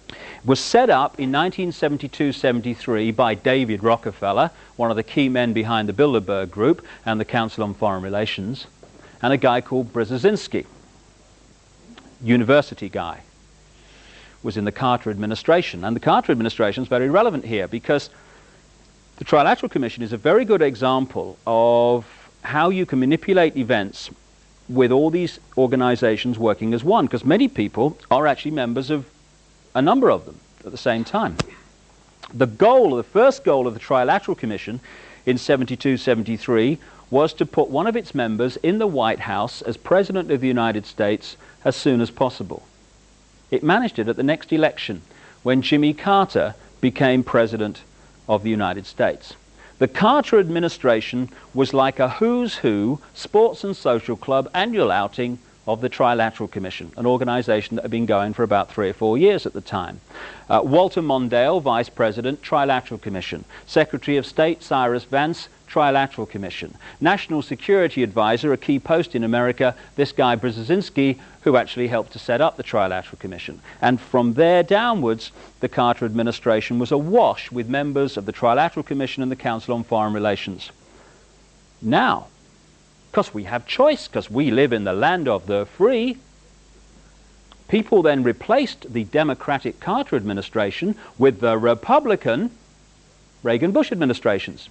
It was set up in 1972-73 by David Rockefeller, one of the key men behind the Bilderberg Group and the Council on Foreign Relations, and a guy called Brzezinski, university guy, was in the Carter administration. And the Carter administration is very relevant here because the Trilateral Commission is a very good example of how you can manipulate events with all these organizations working as one, because many people are actually members of a number of them at the same time. The first goal of the Trilateral Commission in 72-73 was to put one of its members in the White House as President of the United States as soon as possible. It managed it at the next election when Jimmy Carter became President of the United States. The Carter administration was like a who's who sports and social club annual outing of the Trilateral Commission, an organization that had been going for about 3 or 4 years at the time. Walter Mondale, Vice President, Trilateral Commission. Secretary of State Cyrus Vance, Trilateral Commission. National Security Advisor, a key post in America, this guy Brzezinski, who actually helped to set up the Trilateral Commission. And from there downwards, the Carter administration was awash with members of the Trilateral Commission and the Council on Foreign Relations. Now, because we have choice, because we live in the land of the free, people then replaced the Democratic Carter administration with the Republican Reagan-Bush administrations,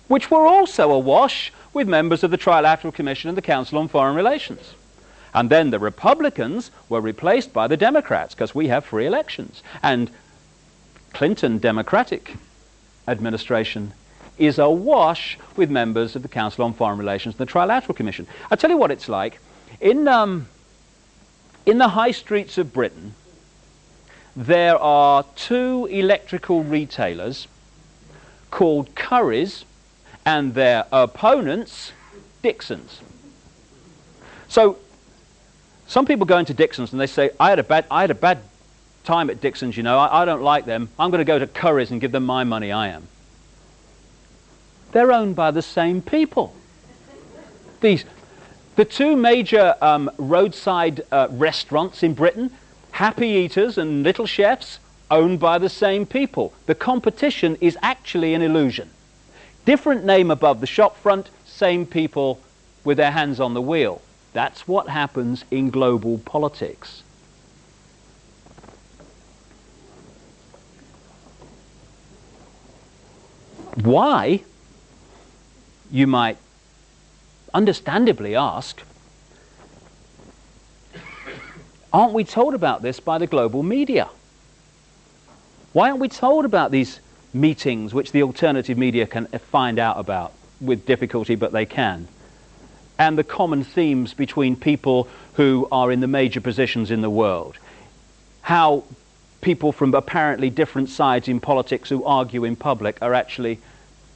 which were also awash with members of the Trilateral Commission and the Council on Foreign Relations. And then the Republicans were replaced by the Democrats, because we have free elections. And Clinton Democratic administration is awash with members of the Council on Foreign Relations and the Trilateral Commission. I'll tell you what it's like. In the high streets of Britain, there are 2 electrical retailers called Currys and their opponents, Dixons. So some people go into Dixons and they say, I had a bad time at Dixons, you know, I don't like them. I'm going to go to Currys and give them my money, I am. They're owned by the same people. The 2 major roadside restaurants in Britain, Happy Eaters and Little Chefs, owned by the same people. The competition is actually an illusion. Different name above the shop front, same people with their hands on the wheel. That's what happens in global politics. Why, you might understandably ask, aren't we told about this by the global media? Why aren't we told about these meetings which the alternative media can find out about with difficulty, but they can? And the common themes between people who are in the major positions in the world. How people from apparently different sides in politics who argue in public are actually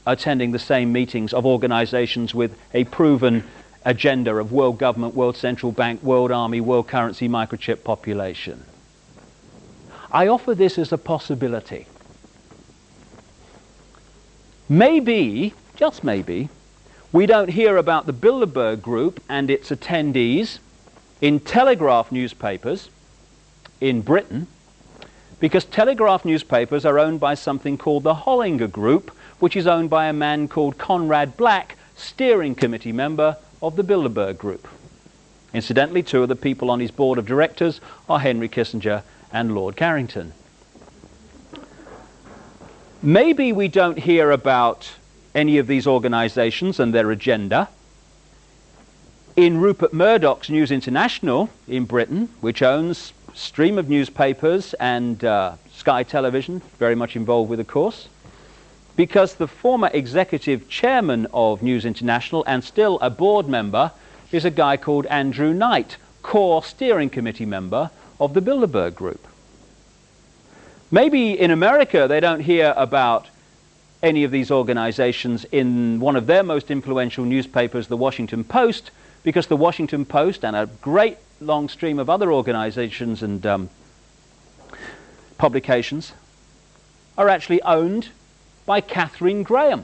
attending the same meetings of organizations with a proven agenda of world government, world central bank, world army, world currency, microchip population. I offer this as a possibility. Maybe, just maybe, we don't hear about the Bilderberg Group and its attendees in Telegraph newspapers in Britain, because Telegraph newspapers are owned by something called the Hollinger Group, which is owned by a man called Conrad Black, steering committee member of the Bilderberg Group. Incidentally, 2 of the people on his board of directors are Henry Kissinger and Lord Carrington. Maybe we don't hear about any of these organizations and their agenda in Rupert Murdoch's News International in Britain, which owns a stream of newspapers and Sky Television, very much involved with, of course, because the former executive chairman of News International and still a board member is a guy called Andrew Knight, core steering committee member of the Bilderberg Group. Maybe in America they don't hear about any of these organizations in one of their most influential newspapers, the Washington Post, because the Washington Post and a great long stream of other organizations and publications are actually owned by Katharine Graham,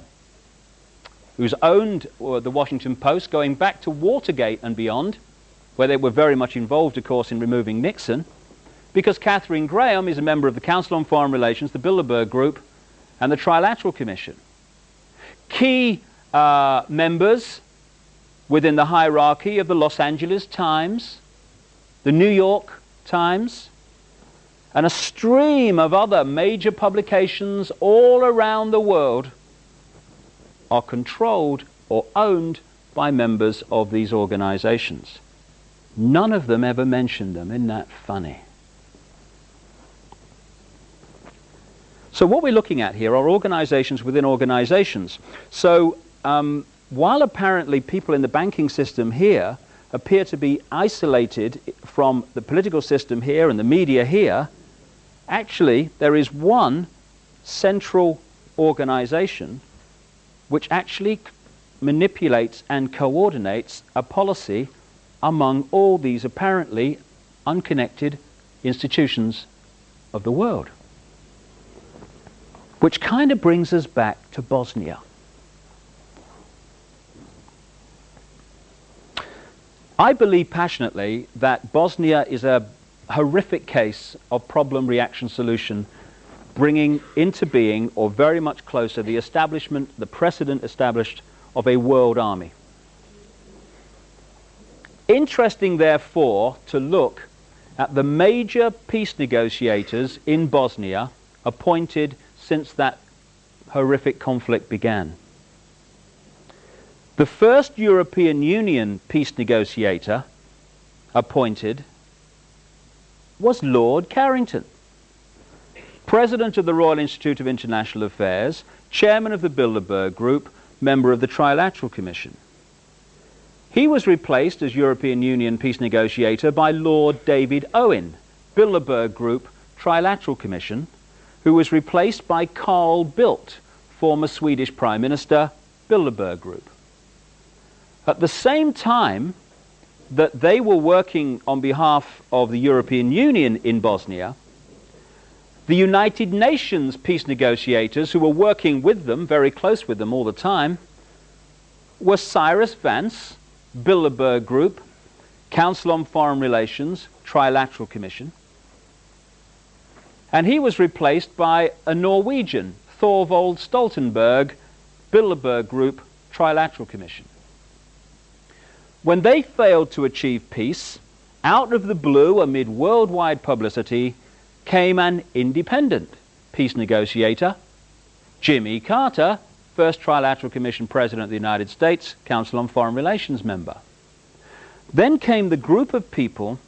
who's owned the Washington Post going back to Watergate and beyond, where they were very much involved, of course, in removing Nixon, because Katharine Graham is a member of the Council on Foreign Relations, the Bilderberg Group, and the Trilateral Commission. Key members within the hierarchy of the Los Angeles Times, the New York Times, and a stream of other major publications all around the world are controlled or owned by members of these organizations. None of them ever mentioned them. Isn't that funny? So what we're looking at here are organizations within organizations. So while apparently people in the banking system here appear to be isolated from the political system here and the media here, actually there is one central organization which actually manipulates and coordinates a policy among all these apparently unconnected institutions of the world. Which kind of brings us back to Bosnia. I believe passionately that Bosnia is a horrific case of problem-reaction-solution, bringing into being, or very much closer, the establishment, the precedent established of a world army. Interesting, therefore, to look at the major peace negotiators in Bosnia appointed since that horrific conflict began. The first European Union peace negotiator appointed was Lord Carrington, President of the Royal Institute of International Affairs, Chairman of the Bilderberg Group, member of the Trilateral Commission. He was replaced as European Union peace negotiator by Lord David Owen, Bilderberg Group, Trilateral Commission, who was replaced by Carl Bildt, former Swedish Prime Minister, Bilderberg Group. At the same time that they were working on behalf of the European Union in Bosnia, the United Nations peace negotiators, who were working with them, very close with them all the time, were Cyrus Vance, Bilderberg Group, Council on Foreign Relations, Trilateral Commission, and he was replaced by a Norwegian, Thorvald Stoltenberg, Bilderberg Group, Trilateral Commission. When they failed to achieve peace, out of the blue, amid worldwide publicity, came an independent peace negotiator, Jimmy Carter, first Trilateral Commission President of the United States, Council on Foreign Relations member. Then came the group of people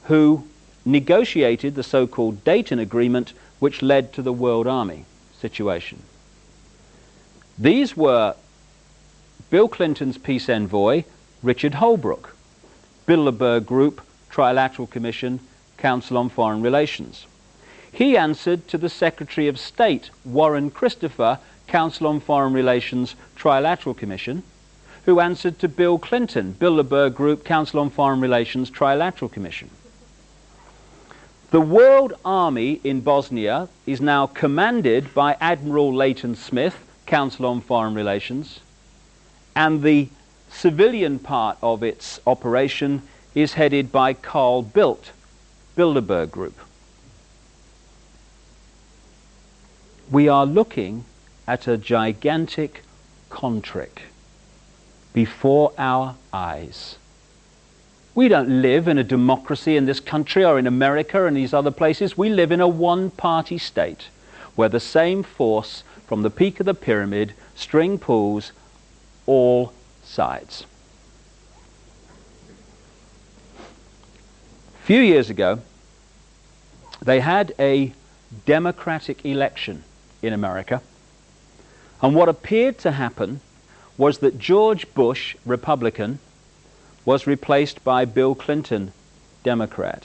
who negotiated the so-called Dayton Agreement, which led to the World Army situation. These were Bill Clinton's peace envoy, Richard Holbrooke, Bilderberg Group, Trilateral Commission, Council on Foreign Relations. He answered to the Secretary of State, Warren Christopher, Council on Foreign Relations, Trilateral Commission, who answered to Bill Clinton, Bilderberg Group, Council on Foreign Relations, Trilateral Commission. The World Army in Bosnia is now commanded by Admiral Leighton Smith, Council on Foreign Relations, and the civilian part of its operation is headed by Carl Bildt, Bilderberg Group. We are looking at a gigantic contrick before our eyes. We don't live in a democracy in this country or in America and these other places. We live in a one-party state where the same force from the peak of the pyramid string pulls all sides. A few years ago, they had a democratic election in America, and what appeared to happen was that George Bush, Republican, was replaced by Bill Clinton, Democrat.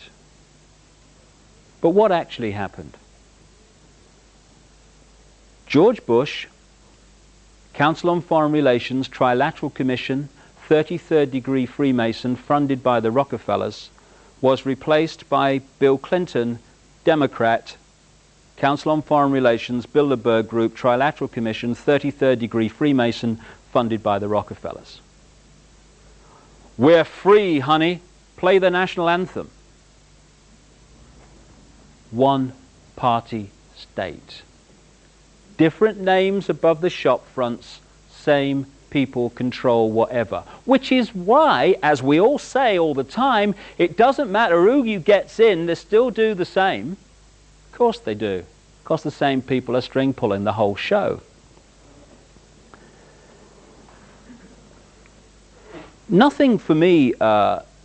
But what actually happened? George Bush, Council on Foreign Relations, Trilateral Commission, 33rd degree Freemason, funded by the Rockefellers, was replaced by Bill Clinton, Democrat, Council on Foreign Relations, Bilderberg Group, Trilateral Commission, 33rd degree Freemason, funded by the Rockefellers. We're free, honey. Play the national anthem. One party state. Different names above the shop fronts, same people control whatever. Which is why, as we all say all the time, it doesn't matter who you gets in, they still do the same. Of course they do. Because the same people are string pulling the whole show. Nothing for me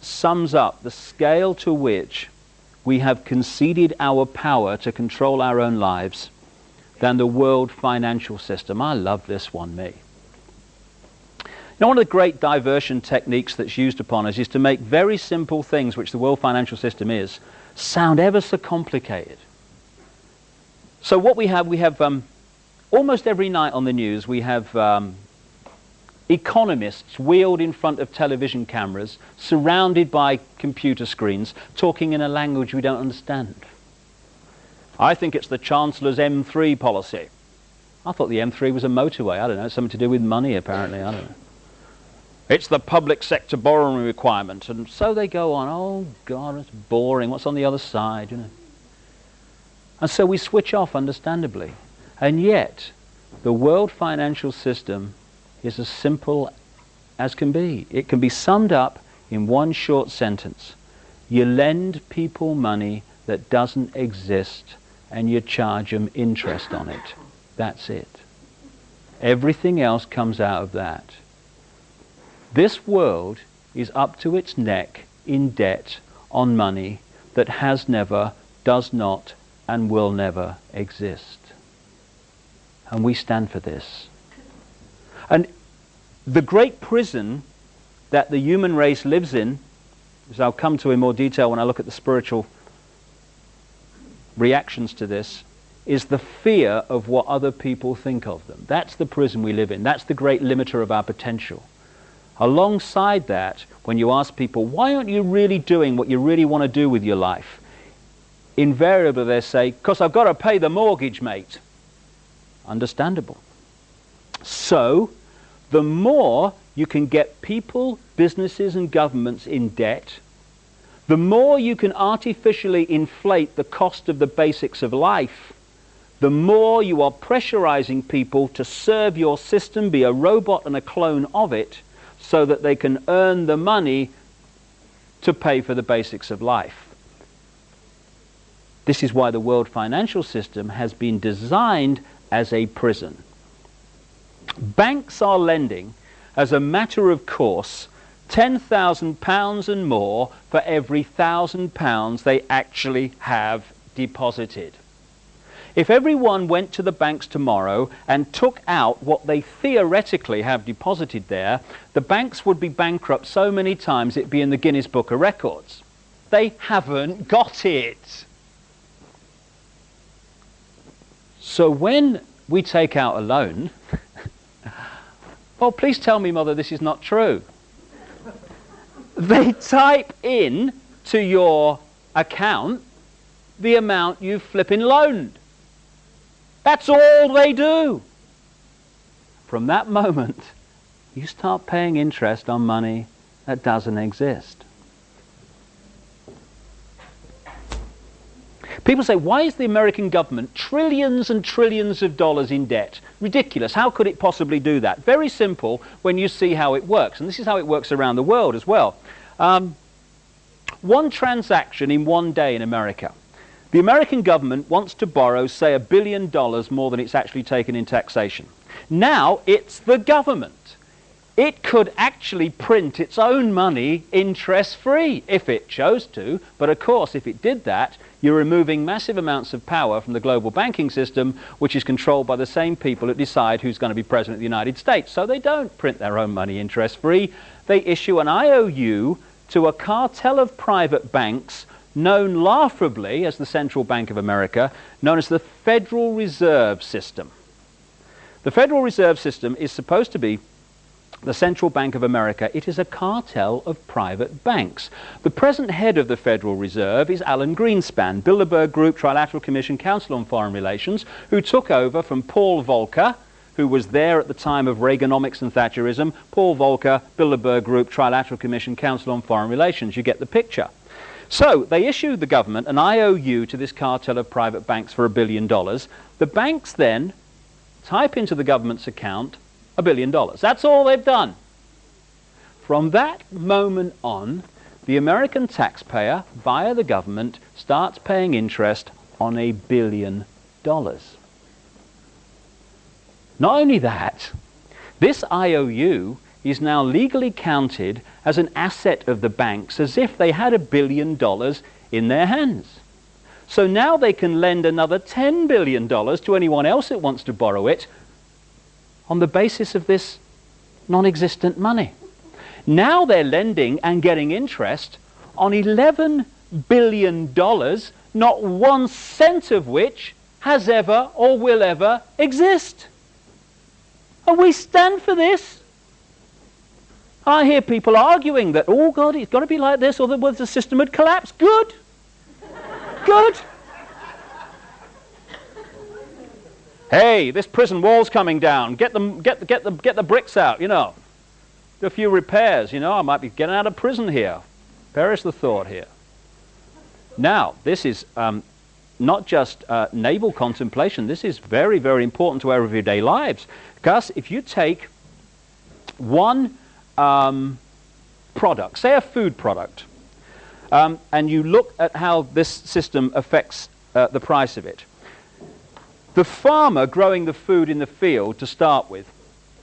sums up the scale to which we have conceded our power to control our own lives than the world financial system. I love this one, me. You know, one of the great diversion techniques that's used upon us is to make very simple things, which the world financial system is, sound ever so complicated. So what we have almost every night on the news, we have economists wheeled in front of television cameras, surrounded by computer screens, talking in a language we don't understand. I think it's the Chancellor's M3 policy. I thought the M3 was a motorway. I don't know, it's something to do with money apparently, I don't know. It's the public sector borrowing requirement. And so they go on, oh God, it's boring, what's on the other side, you know. And so we switch off, understandably. And yet, the world financial system is as simple as can be. It can be summed up in one short sentence. You lend people money that doesn't exist and you charge them interest on it. That's it. Everything else comes out of that. This world is up to its neck in debt on money that has never, does not, and will never exist. And we stand for this. And the great prison that the human race lives in, as I'll come to in more detail when I look at the spiritual reactions to this, is the fear of what other people think of them. That's the prison we live in. That's the great limiter of our potential. Alongside that, when you ask people, why aren't you really doing what you really want to do with your life? Invariably they say, because I've got to pay the mortgage, mate. Understandable. So, the more you can get people, businesses and governments in debt, the more you can artificially inflate the cost of the basics of life, the more you are pressurizing people to serve your system, be a robot and a clone of it, so that they can earn the money to pay for the basics of life. This is why the world financial system has been designed as a prison. Banks are lending, as a matter of course, £10,000 and more for every £1,000 they actually have deposited. If everyone went to the banks tomorrow and took out what they theoretically have deposited there, the banks would be bankrupt so many times it'd be in the Guinness Book of Records. They haven't got it. So when we take out a loan, well, please tell me, Mother, this is not true. They type in to your account the amount you've flipping loaned. That's all they do. From that moment, you start paying interest on money that doesn't exist. People say, why is the American government trillions and trillions of dollars in debt? Ridiculous. How could it possibly do that? Very simple when you see how it works. And this is how it works around the world as well. One transaction in one day in America. The American government wants to borrow, say, $1 billion more than it's actually taken in taxation. Now it's the government. It could actually print its own money interest-free if it chose to. But of course, if it did that, you're removing massive amounts of power from the global banking system, which is controlled by the same people that decide who's going to be president of the United States. So they don't print their own money interest-free. They issue an IOU to a cartel of private banks known laughably as the Central Bank of America, known as the Federal Reserve System. The Federal Reserve System is supposed to be the Central Bank of America. It is a cartel of private banks. The present head of the Federal Reserve is Alan Greenspan, Bilderberg Group, Trilateral Commission, Council on Foreign Relations, who took over from Paul Volcker, who was there at the time of Reaganomics and Thatcherism. Paul Volcker, Bilderberg Group, Trilateral Commission, Council on Foreign Relations. You get the picture. So they issued the government an IOU to this cartel of private banks for $1 billion. The banks then type into the government's account $1 billion. That's all they've done. From that moment on, the American taxpayer, via the government, starts paying interest on $1 billion. Not only that, this IOU is now legally counted as an asset of the banks, as if they had $1 billion in their hands. So now they can lend another $10 billion to anyone else that wants to borrow it on the basis of this non-existent money. Now they're lending and getting interest on $11 billion, not 1 cent of which has ever or will ever exist. And we stand for this. I hear people arguing that, oh God, it's got to be like this or the system would collapse. Good. Good. Hey, this prison wall's coming down. Get the bricks out, you know. Do a few repairs, you know. I might be getting out of prison here. Perish the thought here. Now, this is not just naval contemplation. This is very, very important to our everyday lives. Because if you take one product, say a food product, and you look at how this system affects the price of it, the farmer growing the food in the field to start with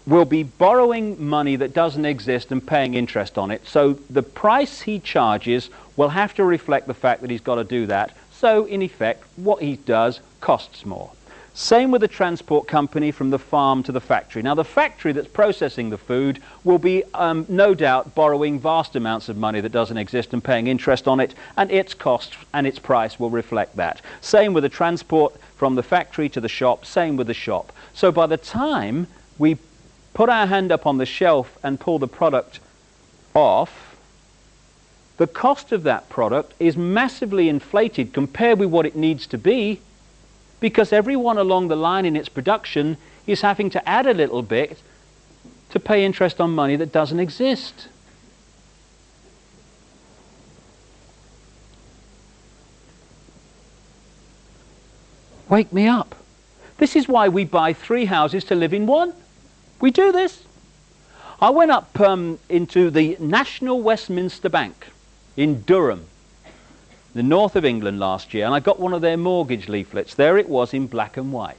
will be borrowing money that doesn't exist and paying interest on it. So the price he charges will have to reflect the fact that he's got to do that. So in effect, what he does costs more. Same with the transport company from the farm to the factory. Now the factory that's processing the food will be no doubt borrowing vast amounts of money that doesn't exist and paying interest on it, and its cost and its price will reflect that. Same with the transport from the factory to the shop, same with the shop. So by the time we put our hand up on the shelf and pull the product off, the cost of that product is massively inflated compared with what it needs to be, because everyone along the line in its production is having to add a little bit to pay interest on money that doesn't exist. Wake me up. This is why we buy 3 houses to live in one. We do this. I went up into the National Westminster Bank in Durham, the north of England, last year, and I got one of their mortgage leaflets. There it was in black and white.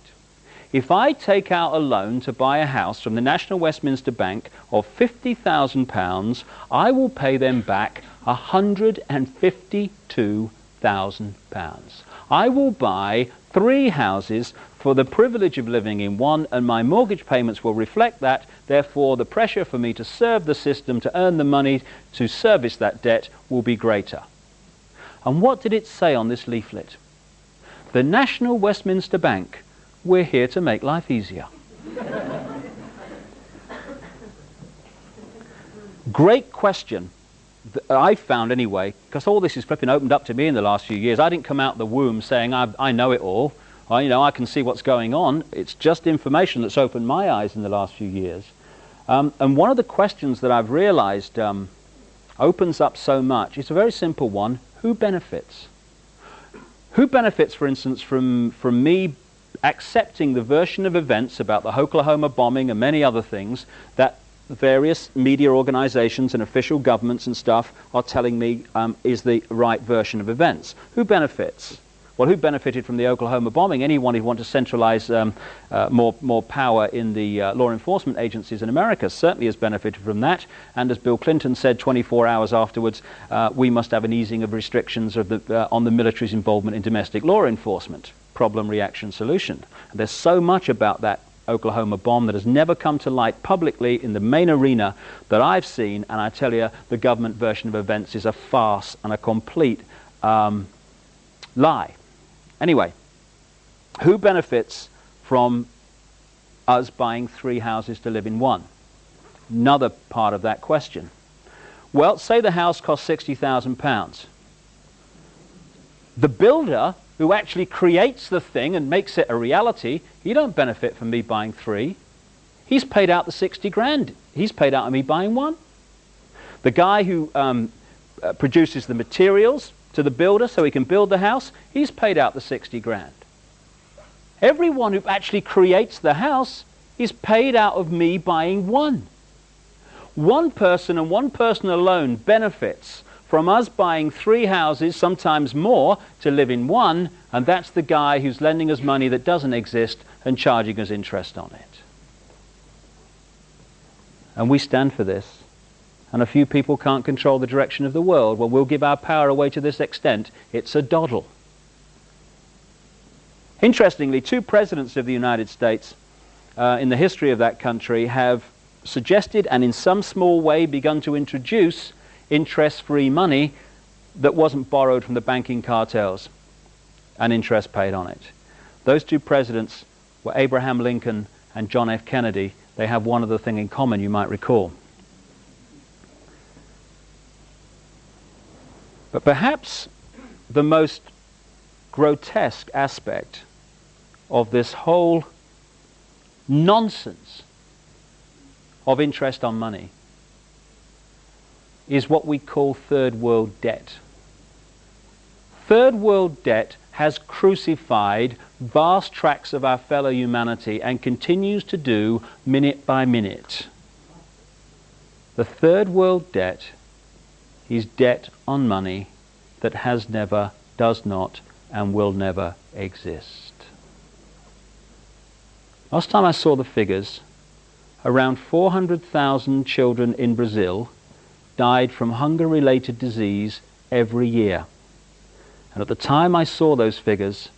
If I take out a loan to buy a house from the National Westminster Bank of £50,000, I will pay them back £152,000. I will buy 3 houses for the privilege of living in one, and my mortgage payments will reflect that. Therefore, the pressure for me to serve the system, to earn the money to service that debt, will be greater. And what did it say on this leaflet? The National Westminster Bank, we're here to make life easier. Great question, that I found anyway, because all this is flipping opened up to me in the last few years. I didn't come out the womb saying I know it all. I can see what's going on. It's just information that's opened my eyes in the last few years. And one of the questions that I've realized opens up so much, it's a very simple one. Who benefits? Who benefits, for instance, from me accepting the version of events about the Oklahoma bombing and many other things that various media organizations and official governments and stuff are telling me is the right version of events? Who benefits? Well, who benefited from the Oklahoma bombing? Anyone who wants to centralize more power in the law enforcement agencies in America certainly has benefited from that. And as Bill Clinton said 24 hours afterwards, we must have an easing of restrictions of on the military's involvement in domestic law enforcement. Problem, reaction, solution. And there's so much about that Oklahoma bomb that has never come to light publicly in the main arena that I've seen, and I tell you, the government version of events is a farce and a complete lie. Anyway, who benefits from us buying 3 houses to live in one? Another part of that question. Well, say the house costs £60,000. The builder who actually creates the thing and makes it a reality, he don't benefit from me buying 3. He's paid out the 60 grand. He's paid out on me buying 1. The guy who produces the materials to the builder so he can build the house, he's paid out the 60 grand. Everyone who actually creates the house is paid out of me buying 1. One person and one person alone benefits from us buying 3 houses, sometimes more, to live in one, and that's the guy who's lending us money that doesn't exist and charging us interest on it. And we stand for this. And a few people can't control the direction of the world. Well, we'll give our power away to this extent. It's a doddle. Interestingly, 2 presidents of the United States in the history of that country have suggested and in some small way begun to introduce interest-free money that wasn't borrowed from the banking cartels and interest paid on it. Those 2 presidents were Abraham Lincoln and John F. Kennedy. They have one other thing in common, you might recall. But perhaps the most grotesque aspect of this whole nonsense of interest on money is what we call third world debt. Third world debt has crucified vast tracts of our fellow humanity and continues to do minute by minute. The third world debt is debt on money that has never, does not, and will never exist. Last time I saw the figures, around 400,000 children in Brazil died from hunger-related disease every year. And at the time I saw those figures,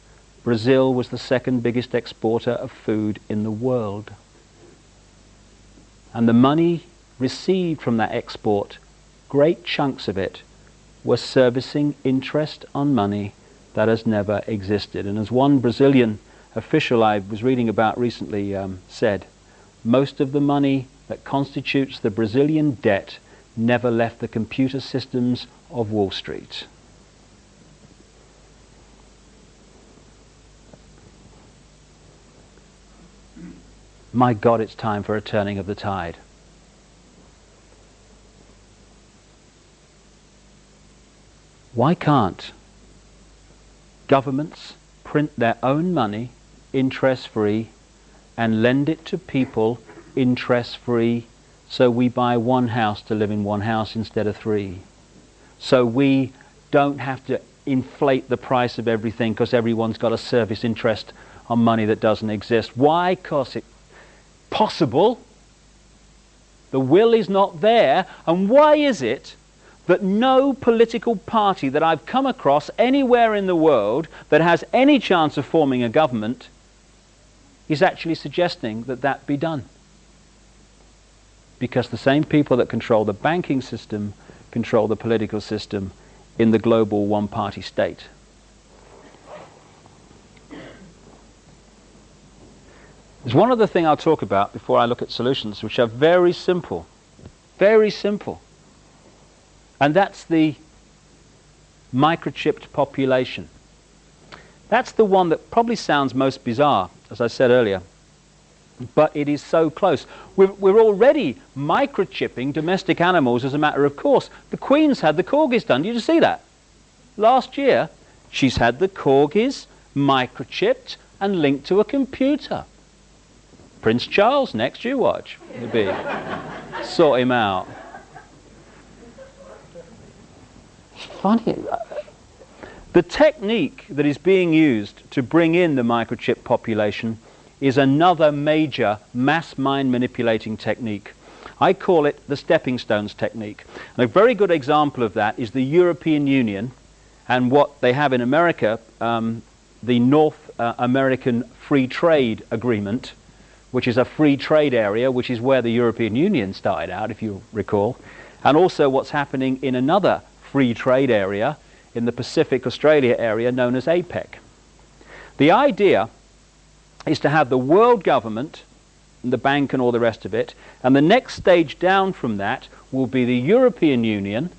Brazil was the 2nd biggest exporter of food in the world. And the money received from that export, great chunks of it, were servicing interest on money that has never existed. And as one Brazilian official I was reading about recently said, most of the money that constitutes the Brazilian debt never left the computer systems of Wall Street. My God, it's time for a turning of the tide. Why can't governments print their own money interest-free and lend it to people interest-free, so we buy 1 house to live in 1 house instead of 3? So we don't have to inflate the price of everything because everyone's got to service interest on money that doesn't exist. Why? Because it's possible. The will is not there. And why is it that no political party that I've come across anywhere in the world that has any chance of forming a government is actually suggesting that that be done? Because the same people that control the banking system control the political system in the global one-party state. There's one other thing I'll talk about before I look at solutions, which are very simple. Very simple. And that's the microchipped population. That's the one that probably sounds most bizarre, as I said earlier. But it is so close. We're already microchipping domestic animals as a matter of course. The Queen's had the corgis done. Did you see that? Last year, she's had the corgis microchipped and linked to a computer. Prince Charles, next you watch. It'll be sort him out. Funny. The technique that is being used to bring in the microchip population is another major mass mind manipulating technique. I call it the stepping stones technique. And a very good example of that is the European Union and what they have in America, the North American Free Trade Agreement, which is a free trade area, which is where the European Union started out, if you recall, and also what's happening in another free trade area in the Pacific Australia area known as APEC. The idea is to have the world government the bank and all the rest of it. And the next stage down from that will be the European Union,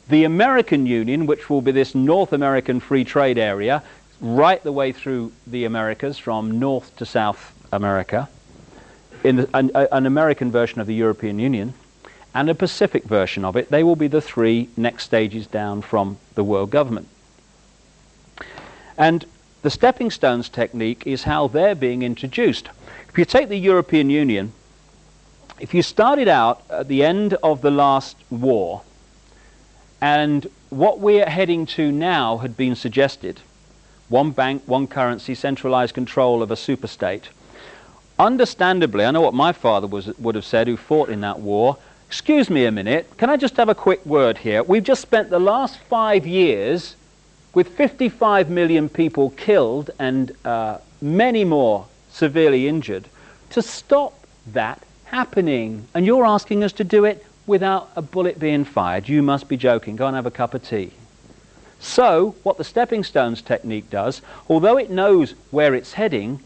the American Union, which will be this North American free trade area, right the way through the Americas, from North to South America, an American version of the European Union, and a Pacific version of it. They will be the three next stages down from the world government. And the stepping stones technique is how they're being introduced. If you take the European Union, if you started out at the end of the last war, and what we're heading to now had been suggested, one bank, one currency, centralized control of a superstate. Understandably, I know what my father would have said, who fought in that war. Excuse me a minute, can I just have a quick word here? We've just spent the last 5 years with 55 million people killed and many more severely injured to stop that happening. And you're asking us to do it without a bullet being fired. You must be joking. Go and have a cup of tea. So, what the stepping stones technique does, although it knows where it's heading,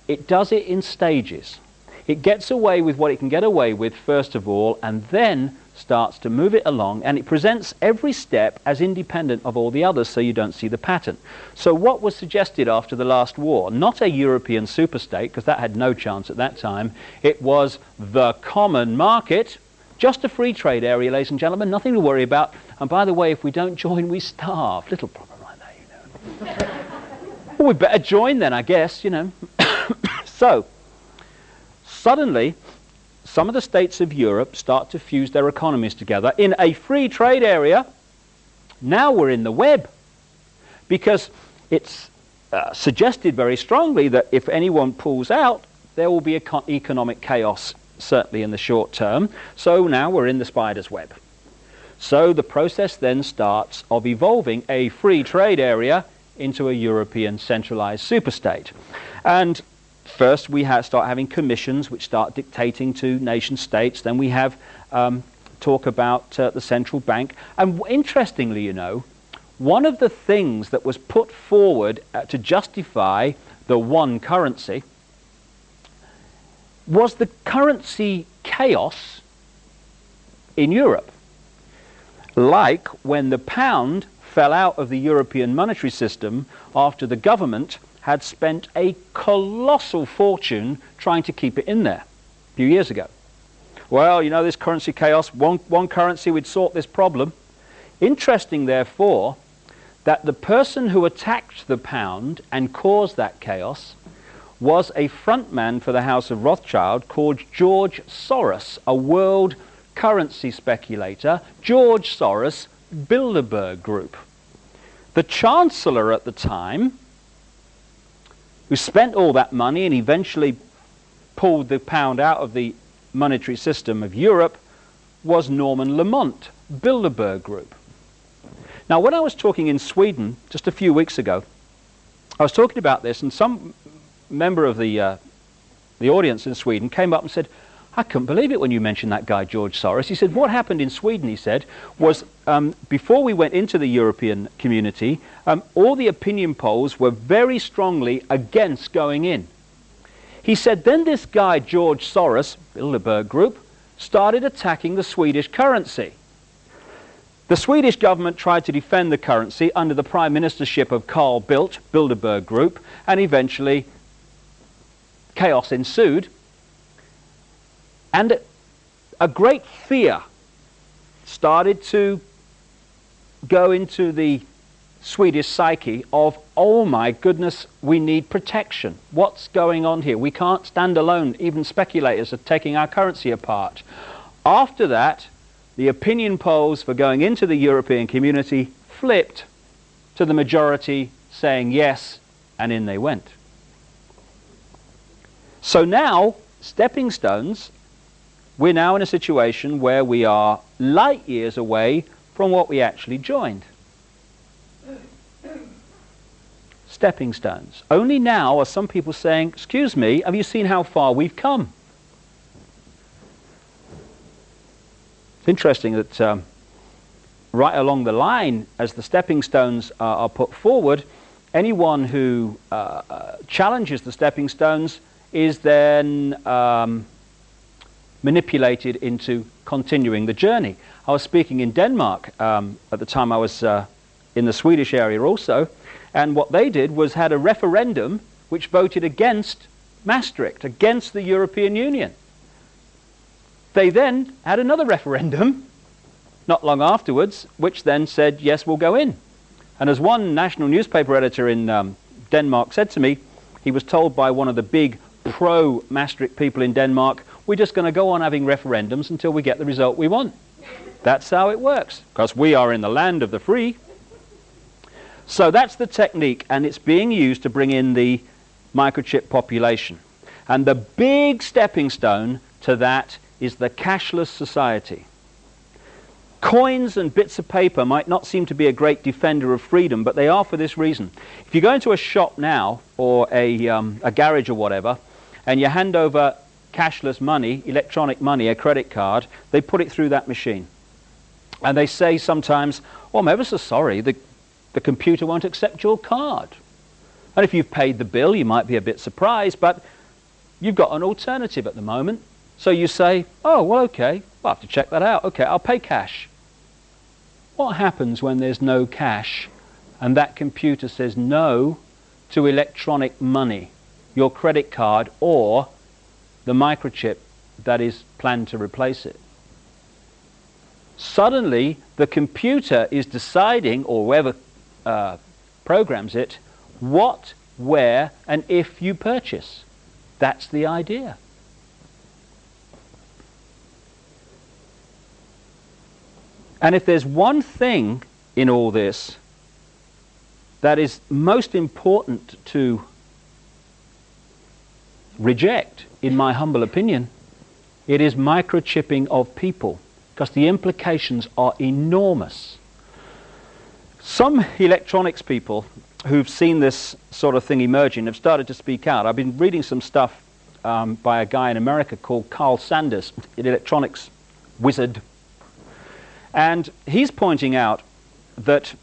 it does it in stages. It gets away with what it can get away with first of all, and then starts to move it along, and it presents every step as independent of all the others, so you don't see the pattern. So what was suggested after the last war, not a European superstate, because that had no chance at that time, it was the common market, just a free trade area, ladies and gentlemen, nothing to worry about. And by the way, if we don't join, we starve. Little problem like that, you know. Well, we better join then, I guess, you know. So, suddenly, some of the states of Europe start to fuse their economies together in a free trade area. Now we're in the web, because it's suggested very strongly that if anyone pulls out, there will be economic chaos, certainly in the short term. So now we're in the spider's web. So the process then starts of evolving a free trade area into a European centralized superstate. And first we start having commissions which start dictating to nation states. Then we have talk about the central bank. And interestingly, you know, one of the things that was put forward to justify the one currency was the currency chaos in Europe. Like when the pound fell out of the European monetary system after the government had spent a colossal fortune trying to keep it in there a few years ago. Well, you know, this currency chaos, one currency would sort this problem. Interesting, therefore, that the person who attacked the pound and caused that chaos was a frontman for the House of Rothschild called George Soros, a world currency speculator. George Soros, Bilderberg Group. The Chancellor at the time, who spent all that money and eventually pulled the pound out of the monetary system of Europe, was Norman Lamont, Bilderberg Group. Now, when I was talking in Sweden just a few weeks ago, I was talking about this, and some member of the audience in Sweden came up and said, I couldn't believe it when you mentioned that guy, George Soros. He said, what happened in Sweden, he said, was before we went into the European community, all the opinion polls were very strongly against going in. He said, then this guy, George Soros, Bilderberg Group, started attacking the Swedish currency. The Swedish government tried to defend the currency under the prime ministership of Carl Bildt, Bilderberg Group, and eventually chaos ensued. And a great fear started to go into the Swedish psyche of, oh my goodness, we need protection. What's going on here? We can't stand alone. Even speculators are taking our currency apart. After that, the opinion polls for going into the European community flipped to the majority saying yes, and in they went. So now, stepping stones, we're now in a situation where we are light years away from what we actually joined. Stepping stones. Only now are some people saying, excuse me, have you seen how far we've come? It's interesting that right along the line, as the stepping stones are put forward, anyone who challenges the stepping stones is then manipulated into continuing the journey. I was speaking in Denmark at the time. I was in the Swedish area also, and what they did was had a referendum which voted against Maastricht, against the European Union. They then had another referendum not long afterwards, which then said, yes, we'll go in. And as one national newspaper editor in Denmark said to me, he was told by one of the big pro-Maastricht people in Denmark, we're just going to go on having referendums until we get the result we want. That's how it works, because we are in the land of the free. So that's the technique, and it's being used to bring in the microchip population. And the big stepping stone to that is the cashless society. Coins and bits of paper might not seem to be a great defender of freedom, but they are for this reason. If you go into a shop now, or a garage or whatever, and you hand over cashless money, electronic money, a credit card, they put it through that machine. And they say sometimes, oh, I'm ever so sorry, the computer won't accept your card. And if you've paid the bill, you might be a bit surprised, but you've got an alternative at the moment. So you say, oh, well, okay, I'll have to check that out. Okay, I'll pay cash. What happens when there's no cash and that computer says no to electronic money, your credit card or the microchip that is planned to replace it? Suddenly, the computer is deciding, or whoever programs it, what, where, and if you purchase. That's the idea. And if there's one thing in all this that is most important to reject, in my humble opinion, it is microchipping of people, because the implications are enormous. Some electronics people who've seen this sort of thing emerging have started to speak out. I've been reading some stuff by a guy in America called Carl Sanders, an electronics wizard. And he's pointing out that,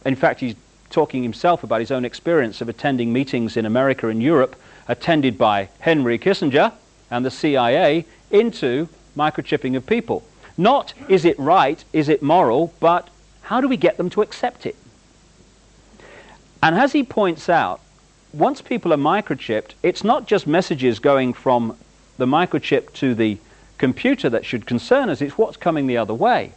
in fact, he's talking himself about his own experience of attending meetings in America and Europe, attended by Henry Kissinger and the CIA, into microchipping of people. Not is it right, is it moral, but how do we get them to accept it? And as he points out, once people are microchipped, it's not just messages going from the microchip to the computer that should concern us, it's what's coming the other way.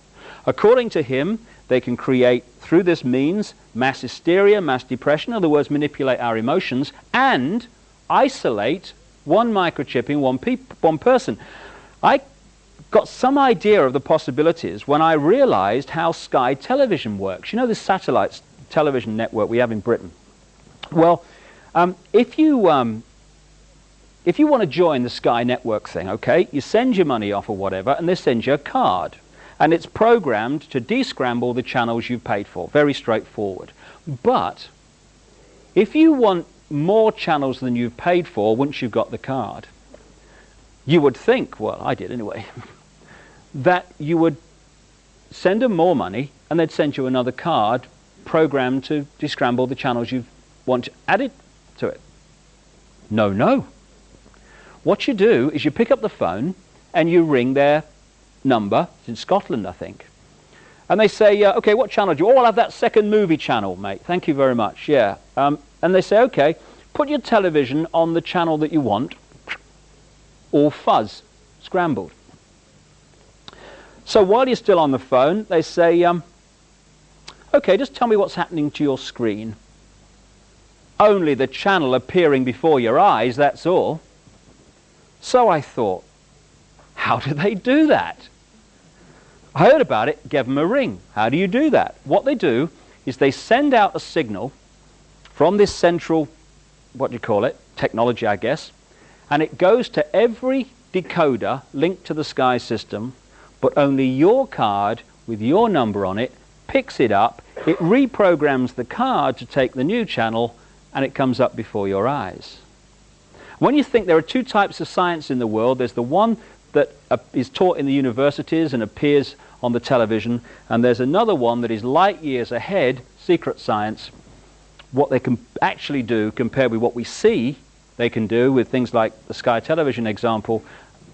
According to him, they can create, through this means, mass hysteria, mass depression, in other words, manipulate our emotions, and isolate one microchip in one person. I got some idea of the possibilities when I realized how Sky Television works. You know, this satellite television network we have in Britain. Well, if you want to join the Sky network thing, okay, you send your money off or whatever, and they send you a card. And it's programmed to descramble the channels you've paid for. Very straightforward. But if you want more channels than you've paid for once you've got the card, you would think, well, I did anyway, that you would send them more money and they'd send you another card programmed to descramble the channels you want added to it. No, no. What you do is you pick up the phone and you ring their number. It's in Scotland, I think. And they say, okay, what channel do you? Oh, I'll have that second movie channel, mate. Thank you very much. Yeah. And they say, okay, put your television on the channel that you want, all fuzz, scrambled. So while you're still on the phone, they say, okay, just tell me what's happening to your screen. Only the channel appearing before your eyes, that's all. So I thought, how do they do that? I heard about it, gave them a ring. How do you do that? What they do is they send out a signal from this central, what do you call it, technology, I guess, and it goes to every decoder linked to the Sky system, but only your card with your number on it picks it up, it reprograms the card to take the new channel, and it comes up before your eyes. When you think there are two types of science in the world, there's the one that is taught in the universities and appears on the television, and there's another one that is light years ahead, secret science, what they can actually do compared with what we see they can do with things like the Sky Television example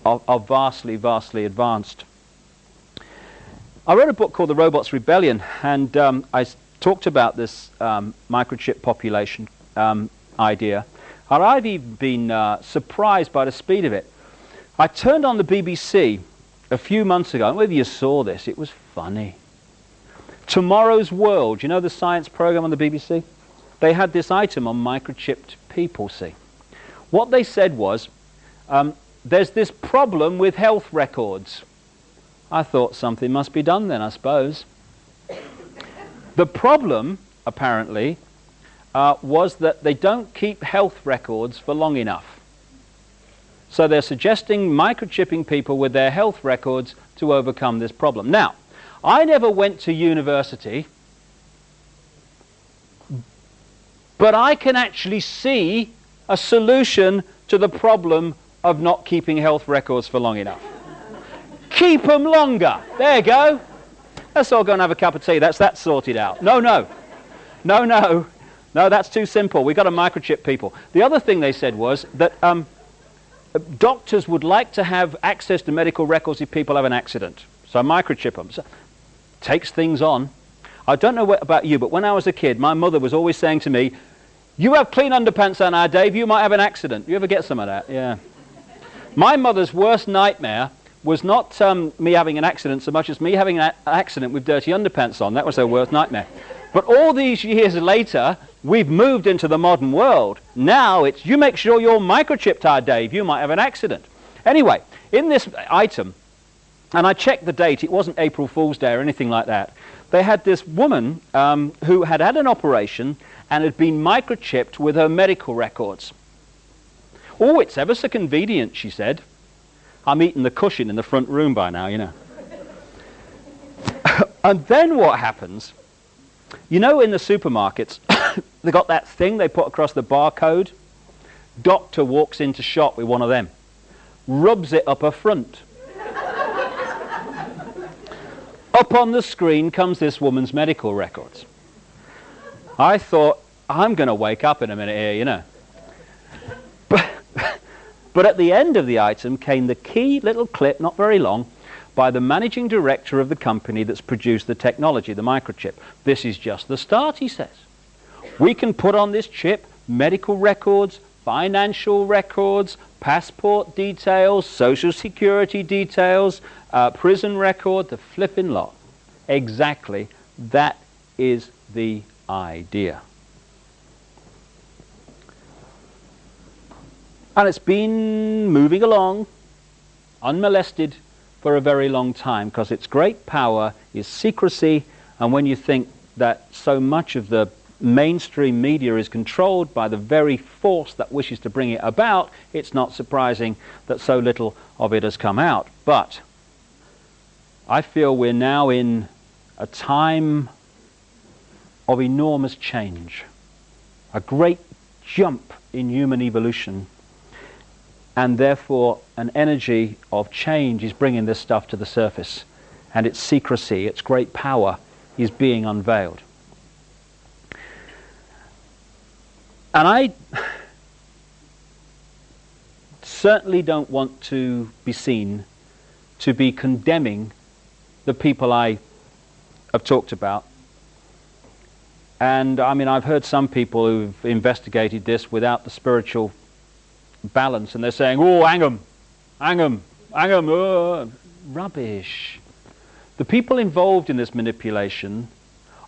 are vastly, vastly advanced. I wrote a book called The Robot's Rebellion, and I talked about this microchip population idea. And I've even been surprised by the speed of it. I turned on the BBC a few months ago, and whether you saw this, it was funny. Tomorrow's World, you know the science program on the BBC? They had this item on microchipped people, see. What they said was, there's this problem with health records. I thought something must be done then, I suppose. The problem, apparently, was that they don't keep health records for long enough. So they're suggesting microchipping people with their health records to overcome this problem. Now, I never went to university, but I can actually see a solution to the problem of not keeping health records for long enough. Keep them longer. There you go. Let's all go and have a cup of tea. That's that sorted out. No, that's too simple. We've got to microchip people. The other thing they said was that doctors would like to have access to medical records if people have an accident. So microchip them. So, takes things on. I don't know about you, but when I was a kid, my mother was always saying to me, "You have clean underpants on now, Dave, you might have an accident." You ever get some of that? Yeah. My mother's worst nightmare was not me having an accident so much as me having an accident with dirty underpants on. That was her worst nightmare. But all these years later, we've moved into the modern world. Now it's, you make sure you're microchipped, Dave, you might have an accident. Anyway, in this item, and I checked the date, it wasn't April Fool's Day or anything like that, they had this woman who had had an operation and had been microchipped with her medical records. "Oh, it's ever so convenient," she said. I'm eating the cushion in the front room by now, you know. And then what happens, you know, in the supermarkets, they got that thing they put across the barcode. Doctor walks into shop with one of them, rubs it up her front. Up on the screen comes this woman's medical records. I thought, I'm going to wake up in a minute here, you know. But at the end of the item came the key little clip, not very long, by the managing director of the company that's produced the technology, the microchip. "This is just the start," he says. "We can put on this chip medical records, financial records, passport details, social security details, prison record, the flipping lot." Exactly, that is the idea. And it's been moving along, unmolested, for a very long time, because its great power is secrecy, and when you think that so much of the mainstream media is controlled by the very force that wishes to bring it about, it's not surprising that so little of it has come out. But I feel we're now in a time of enormous change, a great jump in human evolution, and therefore an energy of change is bringing this stuff to the surface, and its secrecy, its great power, is being unveiled. And I certainly don't want to be seen to be condemning the people I have talked about. And I mean, I've heard some people who've investigated this without the spiritual balance, and they're saying, "Oh, hang 'em, rubbish." The people involved in this manipulation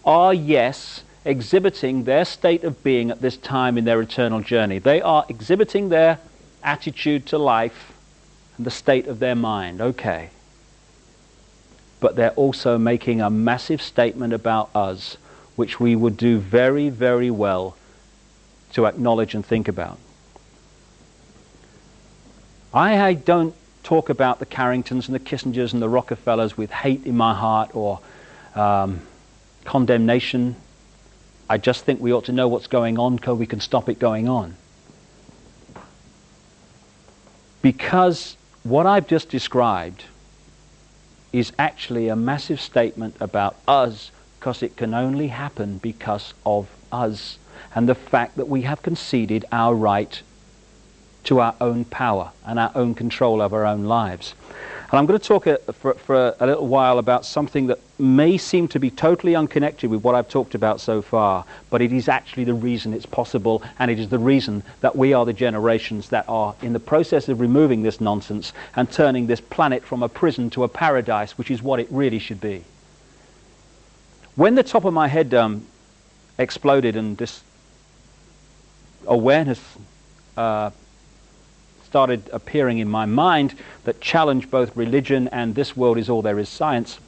are, yes, exhibiting their state of being at this time in their eternal journey. They are exhibiting their attitude to life and the state of their mind, okay. But they're also making a massive statement about us, which we would do very, very well to acknowledge and think about. I don't talk about the Carringtons and the Kissingers and the Rockefellers with hate in my heart or condemnation. I just think we ought to know what's going on so we can stop it going on. Because what I've just described is actually a massive statement about us, because it can only happen because of us and the fact that we have conceded our right to our own power and our own control of our own lives. And I'm going to talk for a little while about something that may seem to be totally unconnected with what I've talked about so far, but it is actually the reason it's possible, and it is the reason that we are the generations that are in the process of removing this nonsense and turning this planet from a prison to a paradise, which is what it really should be. When the top of my head exploded and this awareness started appearing in my mind that challenged both religion and this world is all there is science,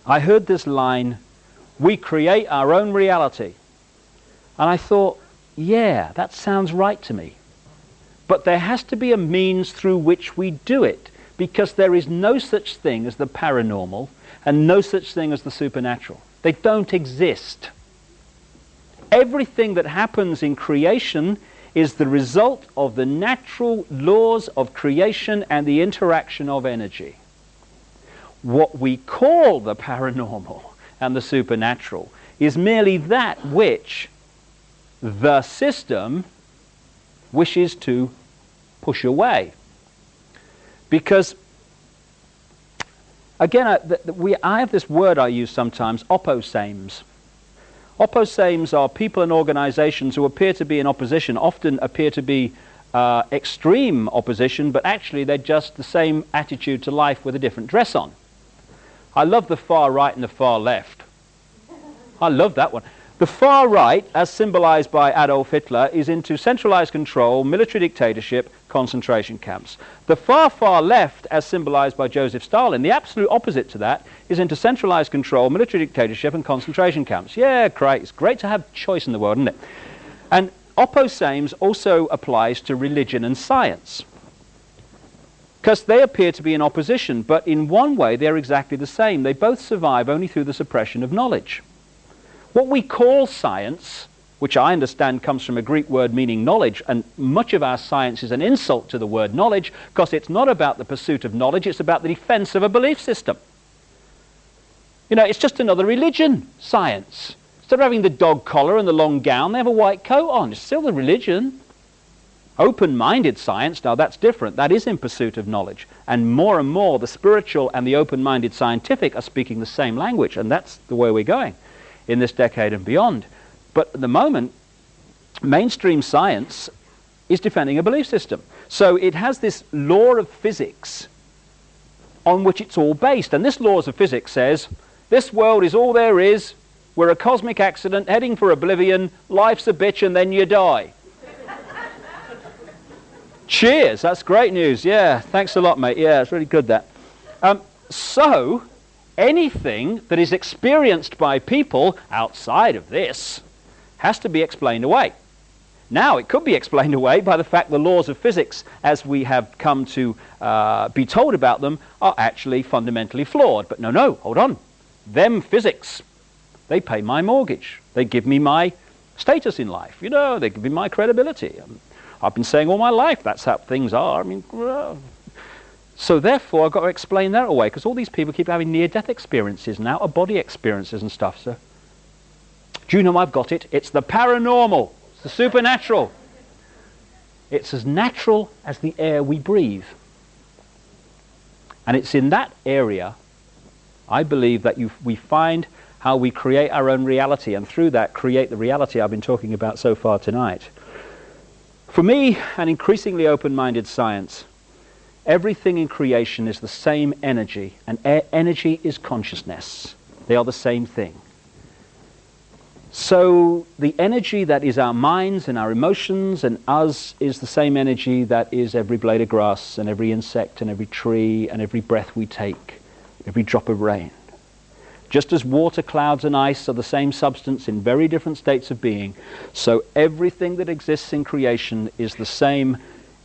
I heard this line, "We create our own reality." And I thought, yeah, that sounds right to me. But there has to be a means through which we do it, because there is no such thing as the paranormal and no such thing as the supernatural. They don't exist. Everything that happens in creation is the result of the natural laws of creation and the interaction of energy. What we call the paranormal and the supernatural is merely that which the system wishes to push away. Because, again, I have this word I use sometimes, opposames. Opposames are people and organizations who appear to be in opposition, often appear to be extreme opposition, but actually they're just the same attitude to life with a different dress on. I love the far right and the far left. I love that one. The far right, as symbolized by Adolf Hitler, is into centralized control, military dictatorship, concentration camps. The far, far left, as symbolized by Joseph Stalin, the absolute opposite to that, is into centralized control, military dictatorship, and concentration camps. Yeah, great. It's great to have choice in the world, isn't it? And opposames also applies to religion and science, because they appear to be in opposition, but in one way they're exactly the same. They both survive only through the suppression of knowledge. What we call science, which I understand comes from a Greek word meaning knowledge, and much of our science is an insult to the word knowledge, because it's not about the pursuit of knowledge, it's about the defense of a belief system. You know, it's just another religion, science. Instead of having the dog collar and the long gown, they have a white coat on. It's still the religion. Open-minded science, now that's different. That is in pursuit of knowledge. And more, the spiritual and the open-minded scientific are speaking the same language, and that's the way we're going in this decade and beyond. But at the moment, mainstream science is defending a belief system. So it has this law of physics on which it's all based. And this law of physics says, this world is all there is, we're a cosmic accident heading for oblivion, life's a bitch and then you die. Cheers, that's great news. Yeah, thanks a lot, mate. Yeah, it's really good, that. So, anything that is experienced by people outside of this has to be explained away. Now, it could be explained away by the fact the laws of physics, as we have come to be told about them, are actually fundamentally flawed. But no, hold on. Them physics, they pay my mortgage. They give me my status in life. You know, they give me my credibility. I've been saying all my life that's how things are. I mean, so therefore, I've got to explain that away, because all these people keep having near-death experiences and out-of-body experiences and stuff. So, do you know I've got it? It's the paranormal. It's the supernatural. It's as natural as the air we breathe. And it's in that area, I believe, that we find how we create our own reality, and through that create the reality I've been talking about so far tonight. For me, an increasingly open-minded science, everything in creation is the same energy, and energy is consciousness. They are the same thing. So the energy that is our minds and our emotions and us is the same energy that is every blade of grass and every insect and every tree and every breath we take, every drop of rain. Just as water, clouds and ice are the same substance in very different states of being, so everything that exists in creation is the same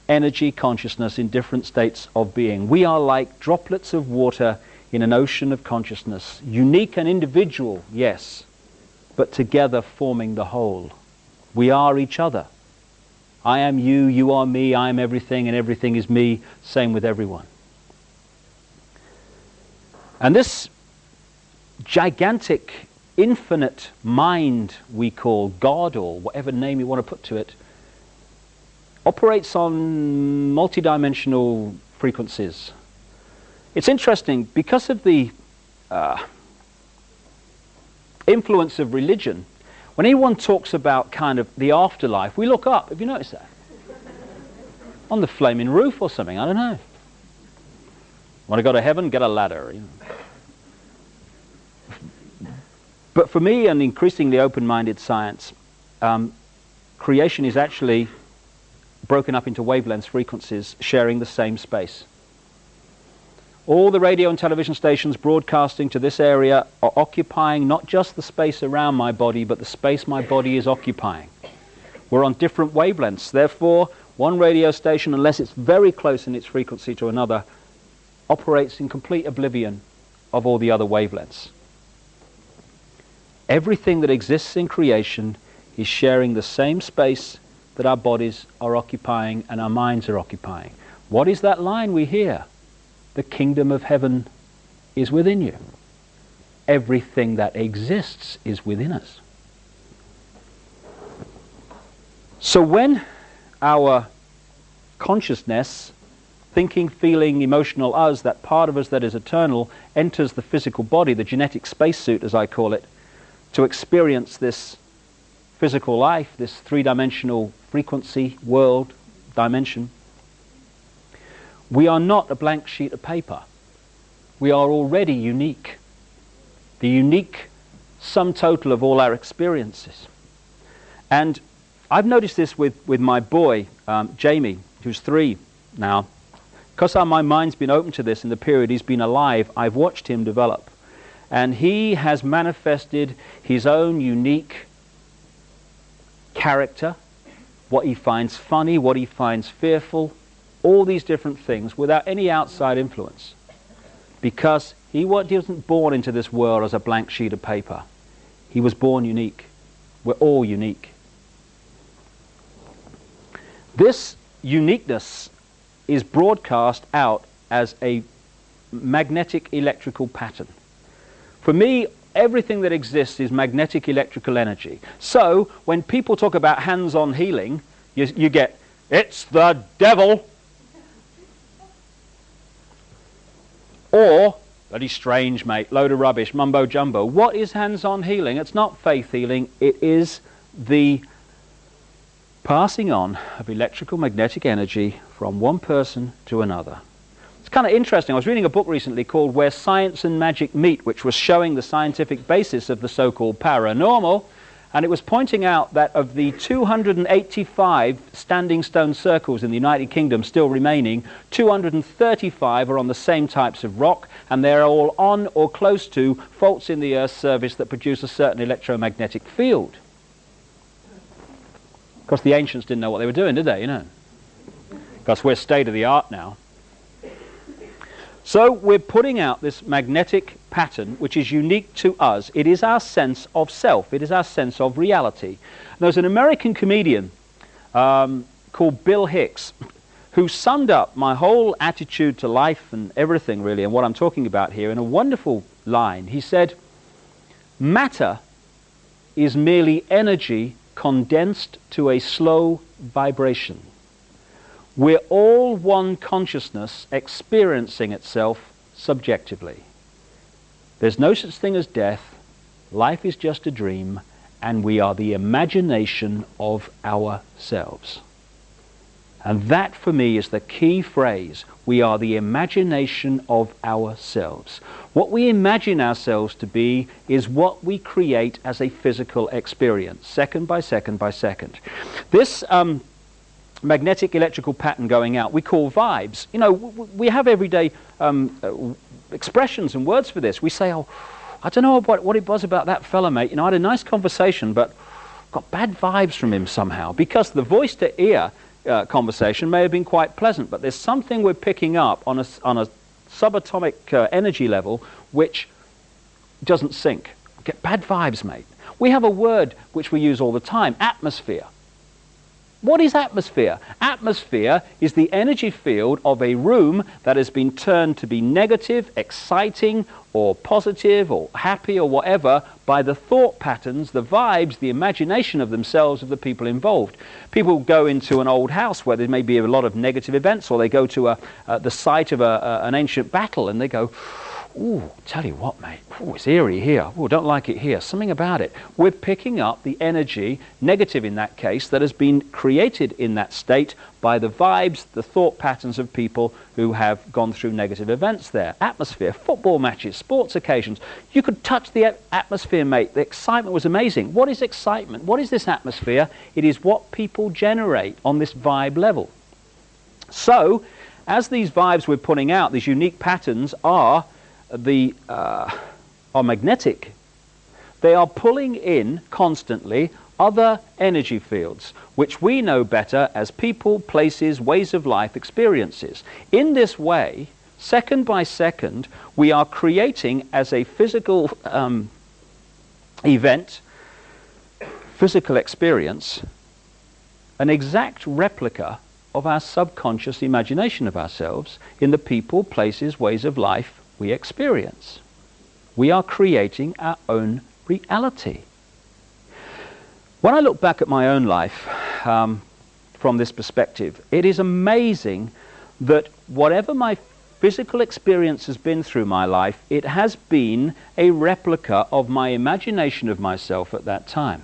energy consciousness in different states of being. We are like droplets of water in an ocean of consciousness, unique and individual, yes, but together forming the whole. We are each other. I am you, you are me, I am everything, and everything is me, same with everyone. And this gigantic, infinite mind we call God, or whatever name you want to put to it, operates on multidimensional frequencies. It's interesting, because of the influence of religion, when anyone talks about kind of the afterlife, we look up. Have you noticed that? On the flaming roof or something, I don't know. Want to go to heaven? Get a ladder. You know. But for me, an increasingly open-minded science, creation is actually broken up into wavelength frequencies sharing the same space. All the radio and television stations broadcasting to this area are occupying not just the space around my body, but the space my body is occupying. We're on different wavelengths. Therefore, one radio station, unless it's very close in its frequency to another, operates in complete oblivion of all the other wavelengths. Everything that exists in creation is sharing the same space that our bodies are occupying and our minds are occupying. What is that line we hear? The kingdom of heaven is within you. Everything that exists is within us. So when our consciousness, thinking, feeling, emotional us, that part of us that is eternal, enters the physical body, the genetic spacesuit as I call it, to experience this physical life, this three-dimensional frequency, world, dimension, we are not a blank sheet of paper. We are already unique. The unique sum total of all our experiences. And I've noticed this with my boy, Jamie, who's 3 now. Because my mind's been open to this in the period he's been alive, I've watched him develop. And he has manifested his own unique character, what he finds funny, what he finds fearful, all these different things without any outside influence. Because he wasn't born into this world as a blank sheet of paper. He was born unique. We're all unique. This uniqueness is broadcast out as a magnetic electrical pattern. For me, everything that exists is magnetic electrical energy. So, when people talk about hands-on healing, you get, it's the devil. Or, bloody strange, mate, load of rubbish, mumbo-jumbo. What is hands-on healing? It's not faith healing. It is the passing on of electrical magnetic energy from one person to another. It's kind of interesting. I was reading a book recently called Where Science and Magic Meet, which was showing the scientific basis of the so-called paranormal, and it was pointing out that of the 285 standing stone circles in the United Kingdom still remaining, 235 are on the same types of rock, and they're all on or close to faults in the Earth's surface that produce a certain electromagnetic field. Of course, the ancients didn't know what they were doing, did they, you know? Because we're state of the art now. So we're putting out this magnetic pattern which is unique to us. It is our sense of self. It is our sense of reality. There's an American comedian called Bill Hicks who summed up my whole attitude to life and everything really and what I'm talking about here in a wonderful line. He said, matter is merely energy condensed to a slow vibration. We're all one consciousness experiencing itself subjectively. There's no such thing as death. Life is just a dream, and we are the imagination of ourselves. And that, for me, is the key phrase. We are the imagination of ourselves. What we imagine ourselves to be is what we create as a physical experience, second by second by second. This magnetic electrical pattern going out we call vibes. You know, we have everyday expressions and words for this. We say, oh, I don't know what it was about that fella, mate. You know, I had a nice conversation, but got bad vibes from him somehow. Because the voice-to-ear conversation may have been quite pleasant, but there's something we're picking up on a subatomic energy level which doesn't sync. Get bad vibes, mate. We have a word which we use all the time, atmosphere. What is atmosphere? Atmosphere is the energy field of a room that has been turned to be negative, exciting, or positive, or happy, or whatever, by the thought patterns, the vibes, the imagination of themselves, of the people involved. People go into an old house where there may be a lot of negative events, or they go to the site of an ancient battle, and they go, ooh, tell you what, mate, ooh, it's eerie here. Ooh, don't like it here. Something about it. We're picking up the energy, negative in that case, that has been created in that state by the vibes, the thought patterns of people who have gone through negative events there. Atmosphere, football matches, sports occasions. You could touch the atmosphere, mate. The excitement was amazing. What is excitement? What is this atmosphere? It is what people generate on this vibe level. So, as these vibes we're putting out, these unique patterns are magnetic. They are pulling in constantly other energy fields, which we know better as people, places, ways of life, experiences. In this way, second by second, we are creating as a physical event, physical experience, an exact replica of our subconscious imagination of ourselves in the people, places, ways of life we experience. We are creating our own reality. When I look back at my own life from this perspective, it is amazing that whatever my physical experience has been through my life, it has been a replica of my imagination of myself at that time.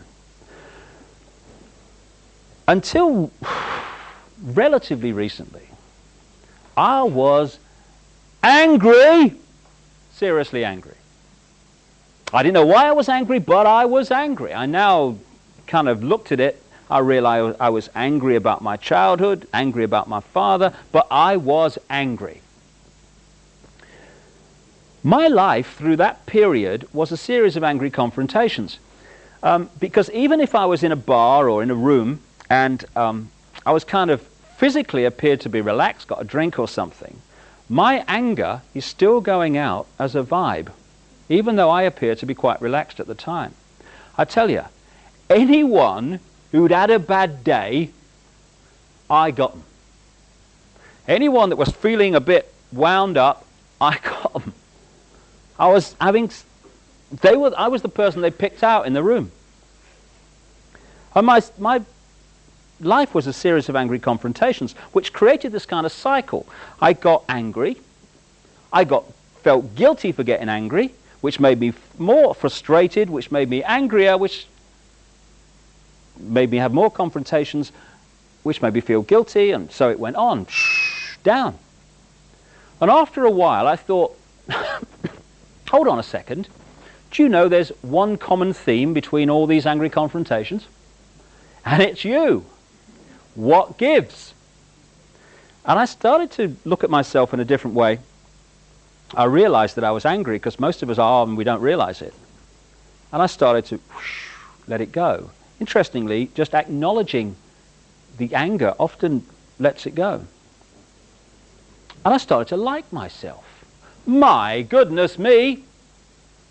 Until relatively recently, I was angry, seriously angry. I didn't know why I was angry, but I was angry. I now kind of looked at it. I realized I was angry about my childhood, angry about my father, but I was angry. My life through that period was a series of angry confrontations. Because even if I was in a bar or in a room and I was kind of physically appeared to be relaxed, got a drink or something, my anger is still going out as a vibe, even though I appear to be quite relaxed at the time. I tell you, anyone who'd had a bad day, I got them. Anyone that was feeling a bit wound up, I got them. I was the person they picked out in the room. And my life was a series of angry confrontations, which created this kind of cycle. I got angry. I felt guilty for getting angry, which made me more frustrated, which made me angrier, which made me have more confrontations, which made me feel guilty, and so it went on, down. And after a while, I thought, hold on a second. Do you know there's one common theme between all these angry confrontations? And it's you. What gives? And I started to look at myself in a different way. I realized that I was angry because most of us are and we don't realize it. And I started to let it go. Interestingly, just acknowledging the anger often lets it go. And I started to like myself. My goodness me! You're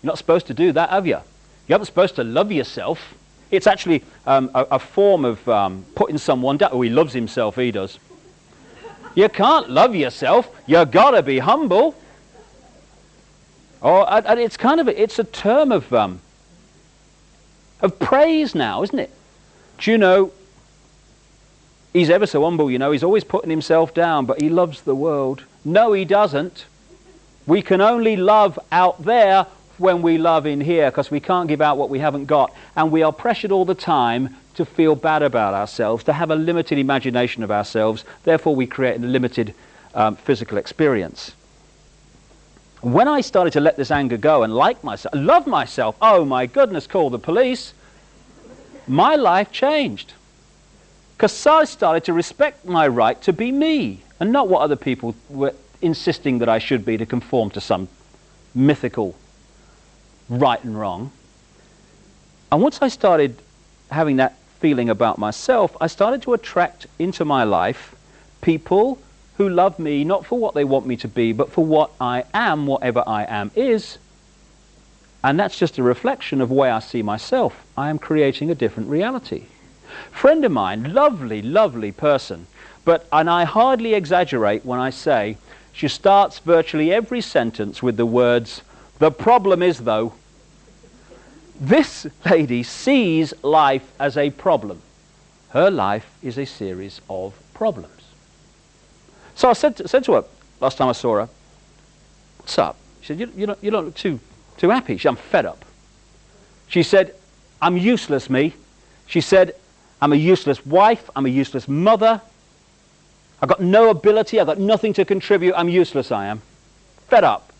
not supposed to do that, have you? You aren't supposed to love yourself. It's actually a form of putting someone down. Oh, he loves himself, he does. You can't love yourself. You've got to be humble. And it's kind of it's a term of praise now, isn't it? Do you know, he's ever so humble, you know, he's always putting himself down, but he loves the world. No, he doesn't. We can only love out there when we love in here, because we can't give out what we haven't got. And we are pressured all the time to feel bad about ourselves, to have a limited imagination of ourselves. Therefore, we create a limited physical experience. When I started to let this anger go and like myself, love myself, oh my goodness, call the police, my life changed. Because I started to respect my right to be me, and not what other people were insisting that I should be to conform to some mythical right and wrong. And once I started having that feeling about myself, I started to attract into my life people who love me not for what they want me to be, but for what I am, whatever I am is. And that's just a reflection of the way I see myself. I am creating a different reality. Friend of mine, lovely, lovely person, and I hardly exaggerate when I say she starts virtually every sentence with the words, "The problem is though." This lady sees life as a problem. Her life is a series of problems. So I said to her, last time I saw her, "What's up?" She said, you don't look too happy." She said, "I'm fed up." She said, "I'm useless, me." She said, "I'm a useless wife, I'm a useless mother. I've got no ability, I've got nothing to contribute, I'm useless, I am. Fed up."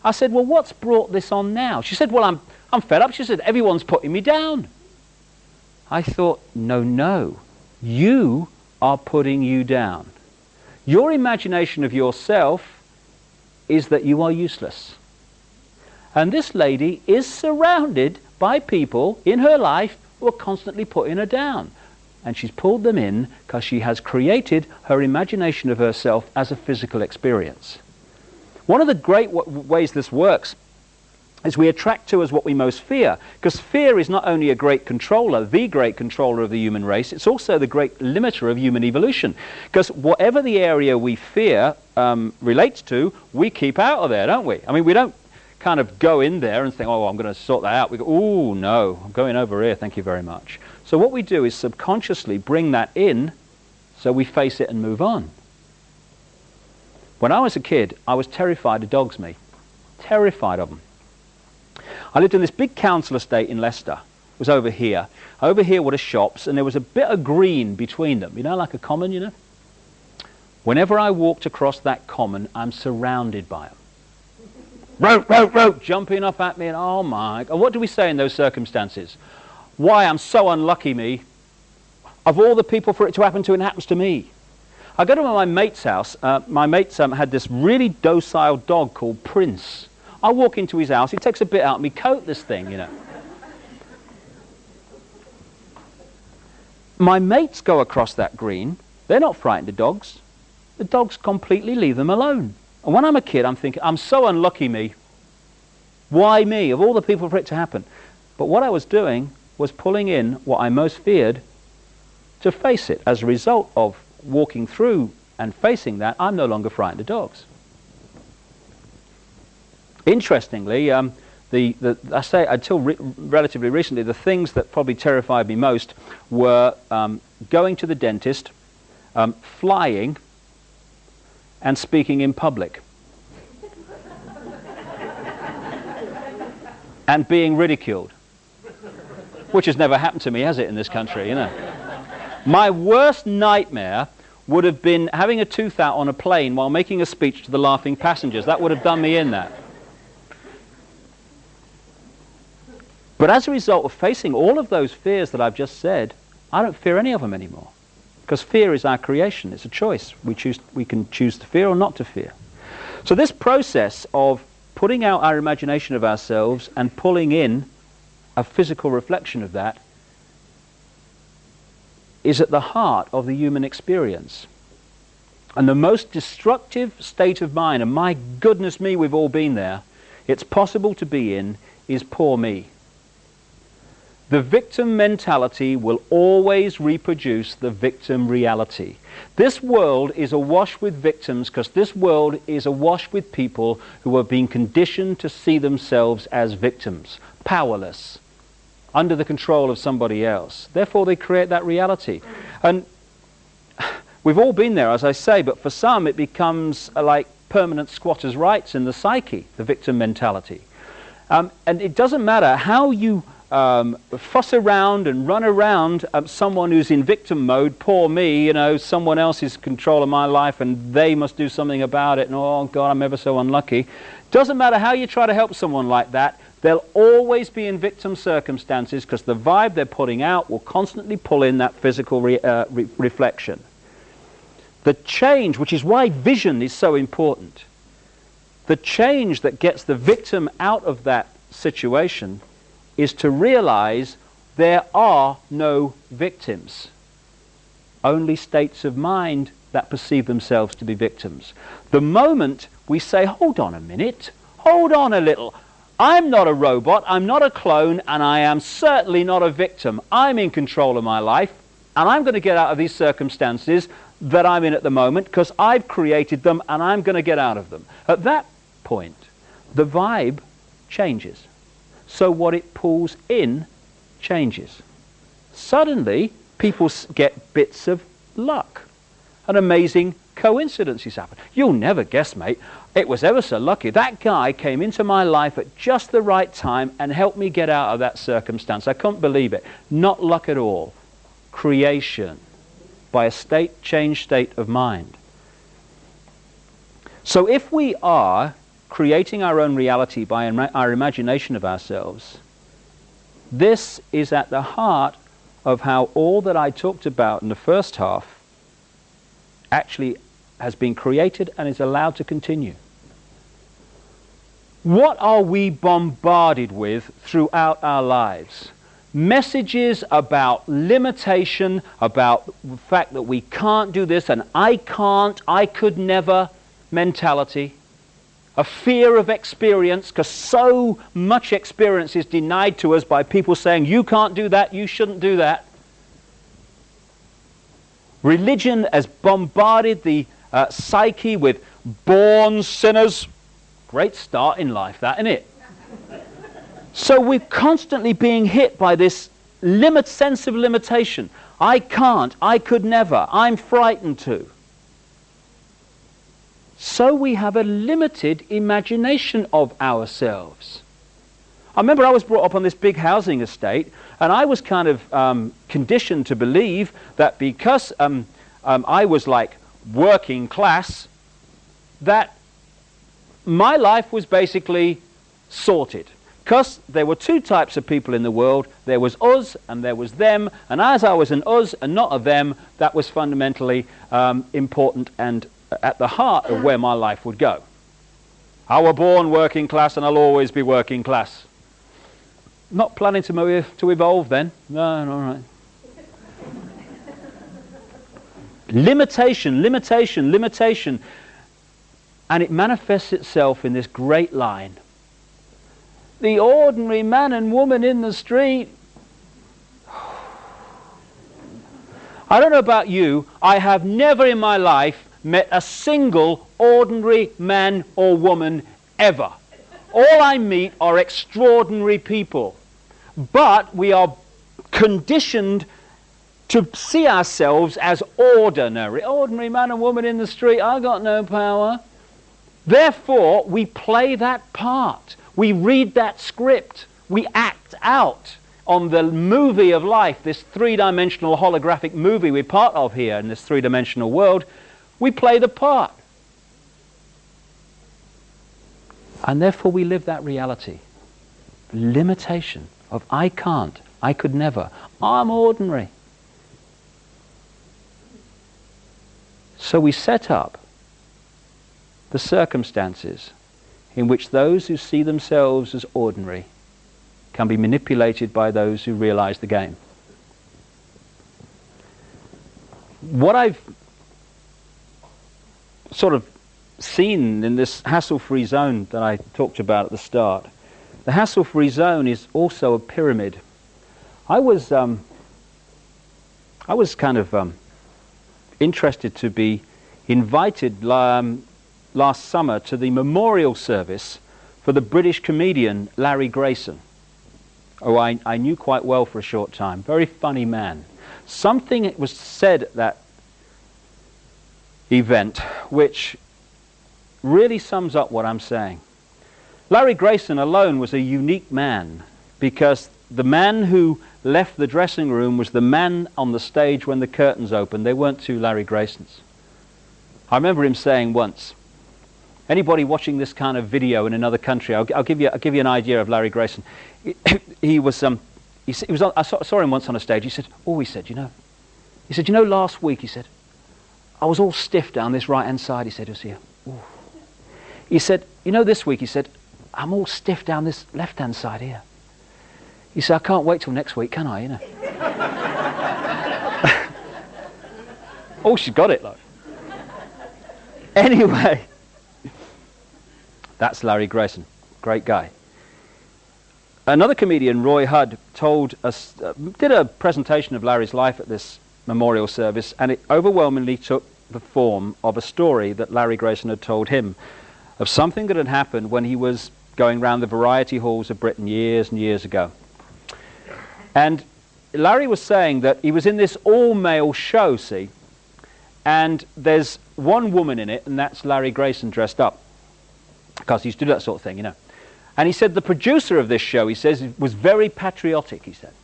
I said, "Well, what's brought this on now?" She said, "Well, I'm fed up." She said, "Everyone's putting me down." I thought, no, you are putting you down. Your imagination of yourself is that you are useless. And this lady is surrounded by people in her life who are constantly putting her down. And she's pulled them in because she has created her imagination of herself as a physical experience. One of the great ways this works is we attract to us what we most fear, because fear is not only a great controller, the great controller of the human race, it's also the great limiter of human evolution. Because whatever the area we fear relates to, we keep out of there, don't we? I mean, we don't kind of go in there and think, "Oh, I'm going to sort that out." We go, "Oh, no, I'm going over here, thank you very much." So what we do is subconsciously bring that in so we face it and move on. When I was a kid, I was terrified of dogs, me. Terrified of them. I lived in this big council estate in Leicester. It was over here. Over here were the shops, and there was a bit of green between them. You know, like a common, you know? Whenever I walked across that common, I'm surrounded by them. Row, jumping up at me, and oh my God. What do we say in those circumstances? Why, I'm so unlucky, me. Of all the people for it to happen to, it happens to me. I go to my mate's house. My mate had this really docile dog called Prince. I walk into his house, he takes a bit out of me coat, this thing, you know. My mates go across that green. They're not frightened of dogs. The dogs completely leave them alone. And when I'm a kid, I'm thinking, I'm so unlucky, me. Why me? Of all the people for it to happen. But what I was doing was pulling in what I most feared to face it. As a result of walking through and facing that, I'm no longer frightened of dogs. Interestingly, I say until relatively recently, the things that probably terrified me most were going to the dentist, flying, and speaking in public. And being ridiculed. Which has never happened to me, has it, in this country, you know? My worst nightmare would have been having a tooth out on a plane while making a speech to the laughing passengers. That would have done me in, that. But as a result of facing all of those fears that I've just said, I don't fear any of them anymore. Because fear is our creation. It's a choice. We can choose to fear or not to fear. So this process of putting out our imagination of ourselves and pulling in a physical reflection of that is at the heart of the human experience. And the most destructive state of mind, and my goodness me, we've all been there, it's possible to be in, is poor me. The victim mentality will always reproduce the victim reality. This world is awash with victims because this world is awash with people who have been conditioned to see themselves as victims, powerless, under the control of somebody else. Therefore, they create that reality. And we've all been there, as I say, but for some it becomes like permanent squatters' rights in the psyche, the victim mentality. And it doesn't matter how you fuss around and run around someone who's in victim mode, poor me, you know, someone else is in control of my life and they must do something about it, and oh God, I'm ever so unlucky. Doesn't matter how you try to help someone like that, they'll always be in victim circumstances because the vibe they're putting out will constantly pull in that physical reflection. The change, which is why vision is so important, the change that gets the victim out of that situation is to realize there are no victims, only states of mind that perceive themselves to be victims. The moment we say, hold on a minute, hold on a little, I'm not a robot, I'm not a clone, and I am certainly not a victim. I'm in control of my life, and I'm going to get out of these circumstances that I'm in at the moment because I've created them and I'm going to get out of them. At that point, the vibe changes. So what it pulls in changes. Suddenly, people get bits of luck. And amazing coincidences happen. You'll never guess, mate. It was ever so lucky. That guy came into my life at just the right time and helped me get out of that circumstance. I couldn't believe it. Not luck at all. Creation by a changed state of mind. So if we are creating our own reality by our imagination of ourselves, this is at the heart of how all that I talked about in the first half actually has been created and is allowed to continue. What are we bombarded with throughout our lives? Messages about limitation, about the fact that we can't do this, and I can't, I could never mentality. A fear of experience, because so much experience is denied to us by people saying, you can't do that, you shouldn't do that. Religion has bombarded the psyche with born sinners. Great start in life, that, isn't it? So we're constantly being hit by this sense of limitation. I can't, I could never, I'm frightened to. So we have a limited imagination of ourselves. I remember I was brought up on this big housing estate, and I was kind of conditioned to believe that because I was like working class, that my life was basically sorted. Because there were two types of people in the world. There was us and there was them. And as I was an us and not a them, that was fundamentally important and at the heart of where my life would go. I was born working class and I'll always be working class. Not planning to evolve then. No, all right. Limitation, limitation, limitation. And it manifests itself in this great line. The ordinary man and woman in the street. I don't know about you, I have never in my life met a single ordinary man or woman ever. All I meet are extraordinary people. But we are conditioned to see ourselves as ordinary. Ordinary man and woman in the street, I got no power. Therefore, we play that part. We read that script. We act out on the movie of life, this three-dimensional holographic movie we're part of here in this three-dimensional world. We play the part. And therefore we live that reality. Limitation of I can't, I could never, I'm ordinary. So we set up the circumstances in which those who see themselves as ordinary can be manipulated by those who realize the game. What I've sort of seen in this hassle-free zone that I talked about at the start, the hassle-free zone is also a pyramid. I was kind of interested to be invited last summer to the memorial service for the British comedian Larry Grayson, who I knew quite well for a short time. Very funny man. Something was said at that event which really sums up what I'm saying. Larry Grayson alone was a unique man, because the man who left the dressing room was the man on the stage when the curtains opened. They weren't two Larry Graysons. I remember him saying once, anybody watching this kind of video in another country, I'll give you an idea of Larry Grayson. He was I saw him once on a stage. He said, last week, he said, I was all stiff down this right-hand side. He said, it was here. Ooh. He said, this week, he said, I'm all stiff down this left-hand side here. He said, I can't wait till next week, can I, Oh, she's got it, though. Anyway, that's Larry Grayson. Great guy. Another comedian, Roy Hudd, did a presentation of Larry's life at this memorial service, and it overwhelmingly took the form of a story that Larry Grayson had told him of something that had happened when he was going round the variety halls of Britain years and years ago. And Larry was saying that he was in this all-male show, see, and there's one woman in it, and that's Larry Grayson dressed up, because he used to do that sort of thing, you know. And he said the producer of this show, he says, was very patriotic, he said.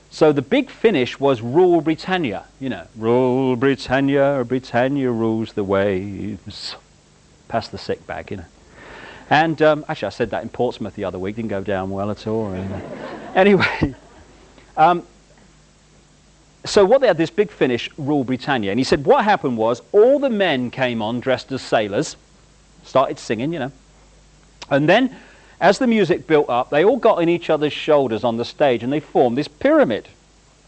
So the big finish was Rule Britannia, you know. Rule Britannia, Britannia rules the waves. Past the sick bag, you know. And actually I said that in Portsmouth the other week, didn't go down well at all. Anyway, so what they had, this big finish, Rule Britannia. And he said what happened was all the men came on dressed as sailors, started singing, you know. And then as the music built up, they all got on each other's shoulders on the stage and they formed this pyramid,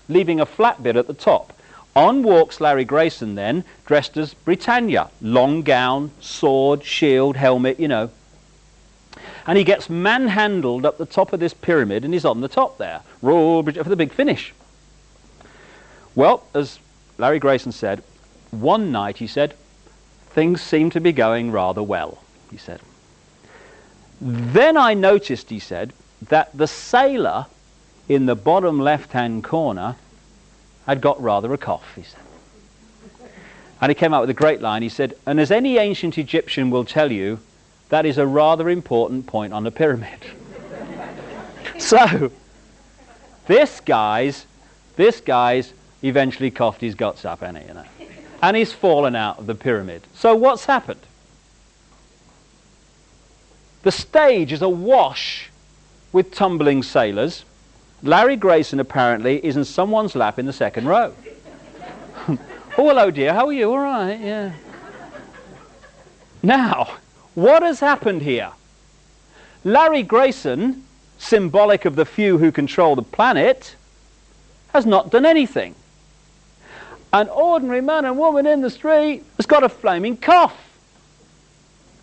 leaving a flat bit at the top. On walks Larry Grayson then, dressed as Britannia. Long gown, sword, shield, helmet, you know. And he gets manhandled up the top of this pyramid and he's on the top there. Rule for the big finish. Well, as Larry Grayson said, one night, he said, things seemed to be going rather well, he said. Then I noticed, he said, that the sailor in the bottom left-hand corner had got rather a cough, he said. And he came out with a great line. He said, and as any ancient Egyptian will tell you, that is a rather important point on the pyramid. So, this guy's eventually coughed his guts up, hasn't he, you know? And he's fallen out of the pyramid. So what's happened? The stage is awash with tumbling sailors. Larry Grayson apparently is in someone's lap in the second row. Oh, hello dear, how are you? All right, yeah. Now, what has happened here? Larry Grayson, symbolic of the few who control the planet, has not done anything. An ordinary man and woman in the street has got a flaming cough.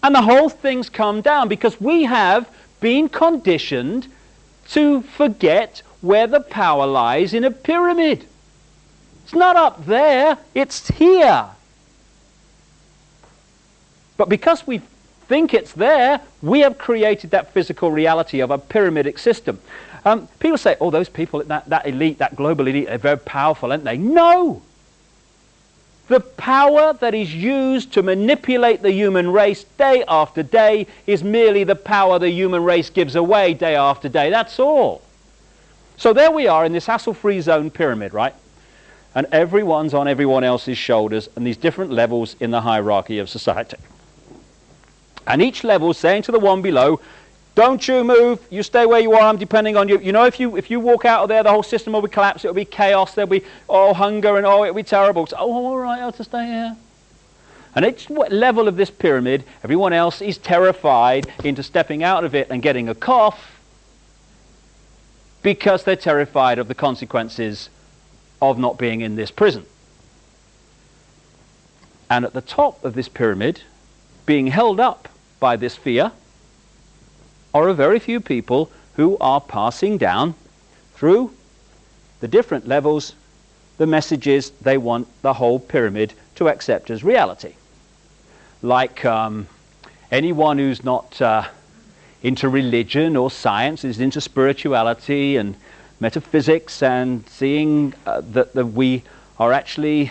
And the whole thing's come down because we have been conditioned to forget where the power lies in a pyramid. It's not up there, it's here. But because we think it's there, we have created that physical reality of a pyramidic system. People say, oh, those people, that elite, that global elite, they're very powerful, aren't they? No! The power that is used to manipulate the human race day after day is merely the power the human race gives away day after day. That's all. So there we are in this hassle-free zone pyramid, right? And everyone's on everyone else's shoulders and these different levels in the hierarchy of society. And each level saying to the one below, don't you move, you stay where you are, I'm depending on you. You know, if you walk out of there, the whole system will be collapsed, it'll be chaos, there'll be, hunger, and it'll be terrible. So, all right, I'll just stay here. And each level of this pyramid, everyone else is terrified into stepping out of it and getting a cough because they're terrified of the consequences of not being in this prison. And at the top of this pyramid, being held up by this fear, are a very few people who are passing down through the different levels the messages they want the whole pyramid to accept as reality. Like anyone who's not into religion or science is into spirituality and metaphysics and seeing that we are actually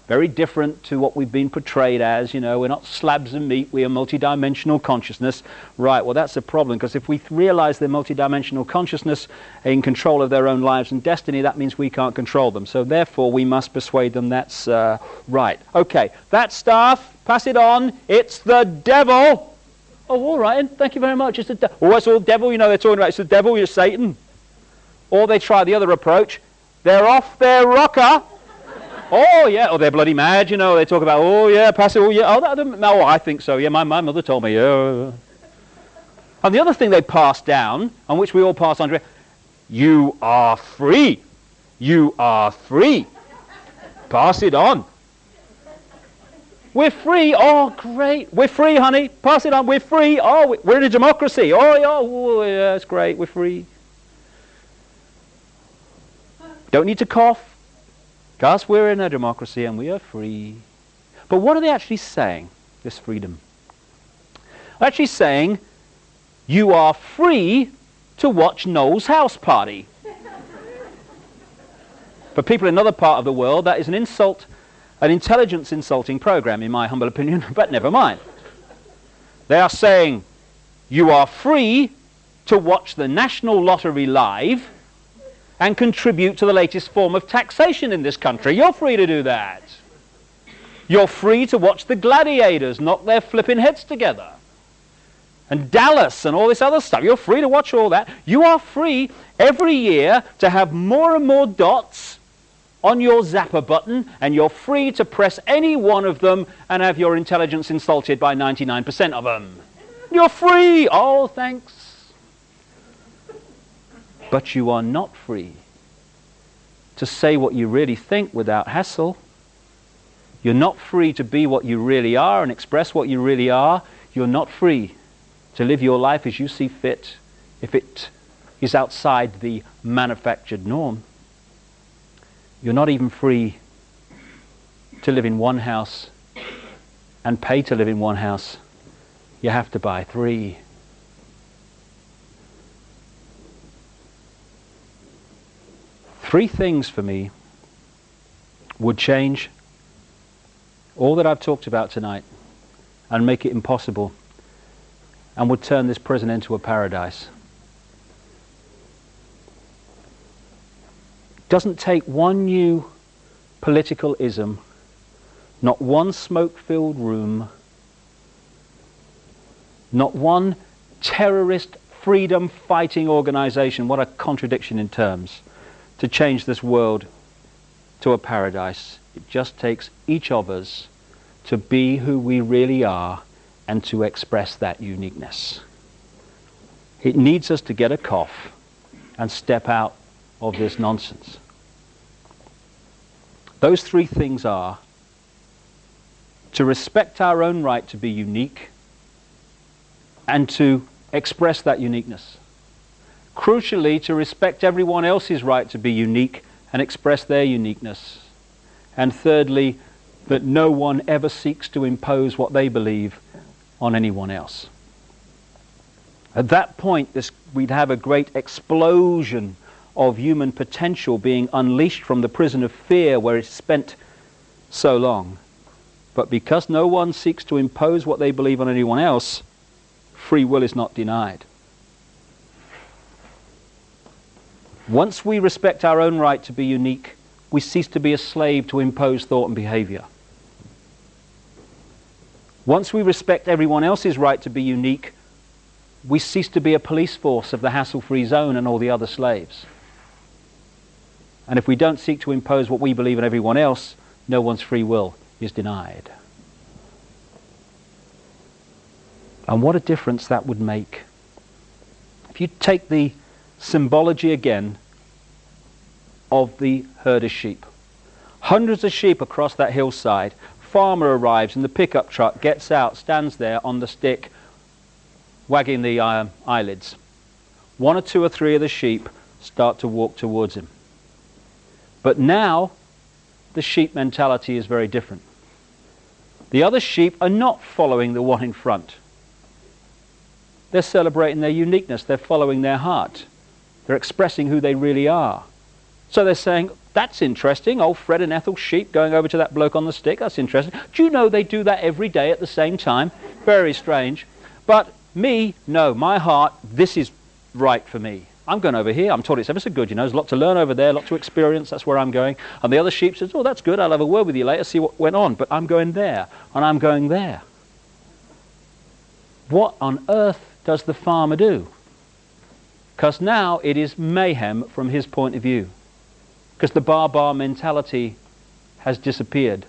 very different to what we've been portrayed as. You know, we're not slabs of meat, we are multidimensional consciousness. Right, well that's a problem, because if we realize they're multidimensional consciousness in control of their own lives and destiny, that means we can't control them. So therefore we must persuade them that's right. Okay, that stuff, pass it on, it's the devil. Oh, all right, thank you very much, it's the devil. Oh, it's all devil, you know, they're talking about it's the devil, you're Satan. Or they try the other approach, they're off their rocker. Oh, yeah, oh, they're bloody mad, you know, they talk about, oh, yeah, pass it, oh, yeah, oh, I think so, yeah, my mother told me, yeah. And the other thing they pass down, on which we all pass on, you are free, pass it on. We're free. Oh, great. We're free, honey. Pass it on. We're free. Oh, we're in a democracy. Oh, yeah, it's great. We're free. Don't need to cough. Because we're in a democracy and we are free. But what are they actually saying, this freedom? They're actually saying, you are free to watch Noel's house party. For people in another part of the world, that is an insult, an intelligence insulting program, in my humble opinion, but never mind. They are saying, you are free to watch the National Lottery live and contribute to the latest form of taxation in this country. You're free to do that. You're free to watch the gladiators knock their flipping heads together. And Dallas and all this other stuff. You're free to watch all that. You are free every year to have more and more dots on your zapper button, and you're free to press any one of them and have your intelligence insulted by 99% of them. You're free! Oh, thanks. But you are not free to say what you really think without hassle. You're not free to be what you really are and express what you really are. You're not free to live your life as you see fit if it is outside the manufactured norm. You're not even free to live in one house and pay to live in one house. You have to buy 3. Three things for me would change all that I've talked about tonight and make it impossible, and would turn this prison into a paradise. It doesn't take one new political ism, not one smoke-filled room, not one terrorist freedom-fighting organization, what a contradiction in terms, to change this world to a paradise. It just takes each of us to be who we really are and to express that uniqueness. It needs us to get a cough and step out of this nonsense. Those 3 things are to respect our own right to be unique and to express that uniqueness. Crucially, to respect everyone else's right to be unique and express their uniqueness. And thirdly, that no one ever seeks to impose what they believe on anyone else. At that point, we'd have a great explosion of human potential being unleashed from the prison of fear where it's spent so long. But because no one seeks to impose what they believe on anyone else, free will is not denied. Once we respect our own right to be unique, we cease to be a slave to imposed thought and behavior. Once we respect everyone else's right to be unique, we cease to be a police force of the hassle-free zone and all the other slaves. And if we don't seek to impose what we believe on everyone else, no one's free will is denied. And what a difference that would make. If you take the symbology again of the herd of sheep. Hundreds of sheep across that hillside. Farmer arrives in the pickup truck, gets out, stands there on the stick, wagging the eyelids. 1 or 2 or 3 of the sheep start to walk towards him. But now, the sheep mentality is very different. The other sheep are not following the one in front. They're celebrating their uniqueness. They're following their heart. They're expressing who they really are. So they're saying, that's interesting, old Fred and Ethel sheep going over to that bloke on the stick, that's interesting. Do you know they do that every day at the same time? Very strange. But me, no, my heart, this is right for me. I'm going over here. I'm told it's ever so good, you know. There's a lot to learn over there, a lot to experience. That's where I'm going. And the other sheep says, oh, that's good. I'll have a word with you later, see what went on. But I'm going there, and I'm going there. What on earth does the farmer do? Because now it is mayhem from his point of view. Because the bar mentality has disappeared.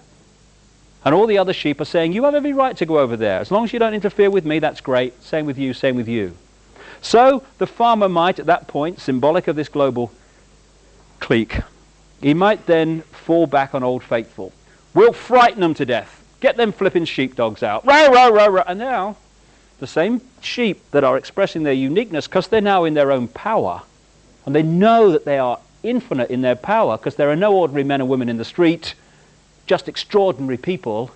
And all the other sheep are saying, you have every right to go over there. As long as you don't interfere with me, that's great. Same with you, same with you. So the farmer might, at that point, symbolic of this global clique, he might then fall back on Old Faithful. We'll frighten them to death. Get them flipping sheepdogs out. Row, row, row, row. And now, the same sheep that are expressing their uniqueness, because they're now in their own power, and they know that they are infinite in their power, because there are no ordinary men and women in the street, just extraordinary people.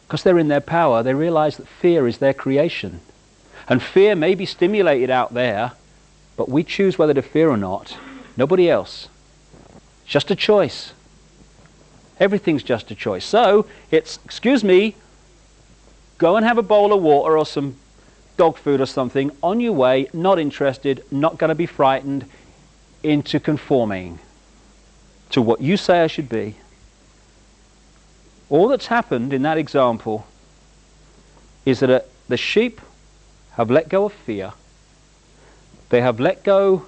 Because they're in their power, they realize that fear is their creation. And fear may be stimulated out there, but we choose whether to fear or not. Nobody else. It's just a choice. Everything's just a choice. So, it's, excuse me, go and have a bowl of water or some dog food or something, on your way, not interested, not going to be frightened into conforming to what you say I should be. All that's happened in that example is that the sheep have let go of fear. They have let go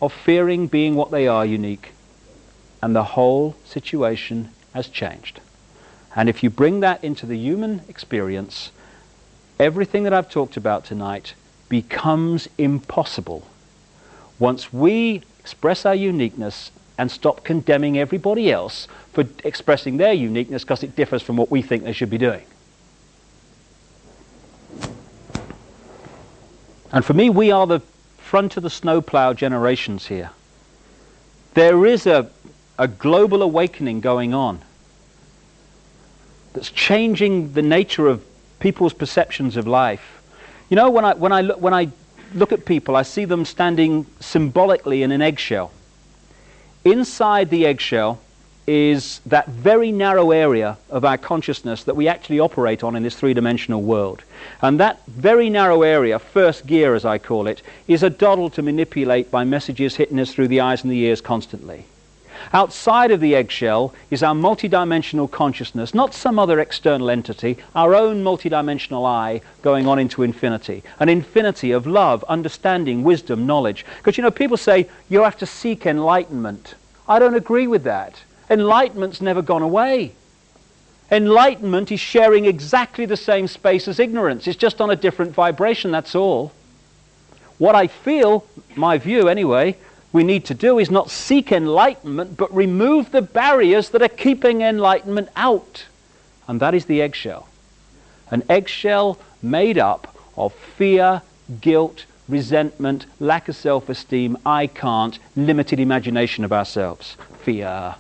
of fearing being what they are, unique. And the whole situation has changed. And if you bring that into the human experience, everything that I've talked about tonight becomes impossible once we express our uniqueness and stop condemning everybody else for expressing their uniqueness because it differs from what we think they should be doing. And for me, we are the front of the snowplow generations here. There is a global awakening going on that's changing the nature of people's perceptions of life. You know, when I look at people, I see them standing symbolically in an eggshell. Inside the eggshell is that very narrow area of our consciousness that we actually operate on in this three-dimensional world. And that very narrow area, first gear as I call it, is a doddle to manipulate by messages hitting us through the eyes and the ears constantly. Outside of the eggshell is our multidimensional consciousness, not some other external entity, our own multidimensional I going on into infinity. An infinity of love, understanding, wisdom, knowledge. Because, you know, people say you have to seek enlightenment. I don't agree with that. Enlightenment's never gone away. Enlightenment is sharing exactly the same space as ignorance. It's just on a different vibration, that's all. What I feel, my view anyway, we need to do is not seek enlightenment, but remove the barriers that are keeping enlightenment out. And that is the eggshell. An eggshell made up of fear, guilt, resentment, lack of self-esteem, I can't, limited imagination of ourselves. Fear.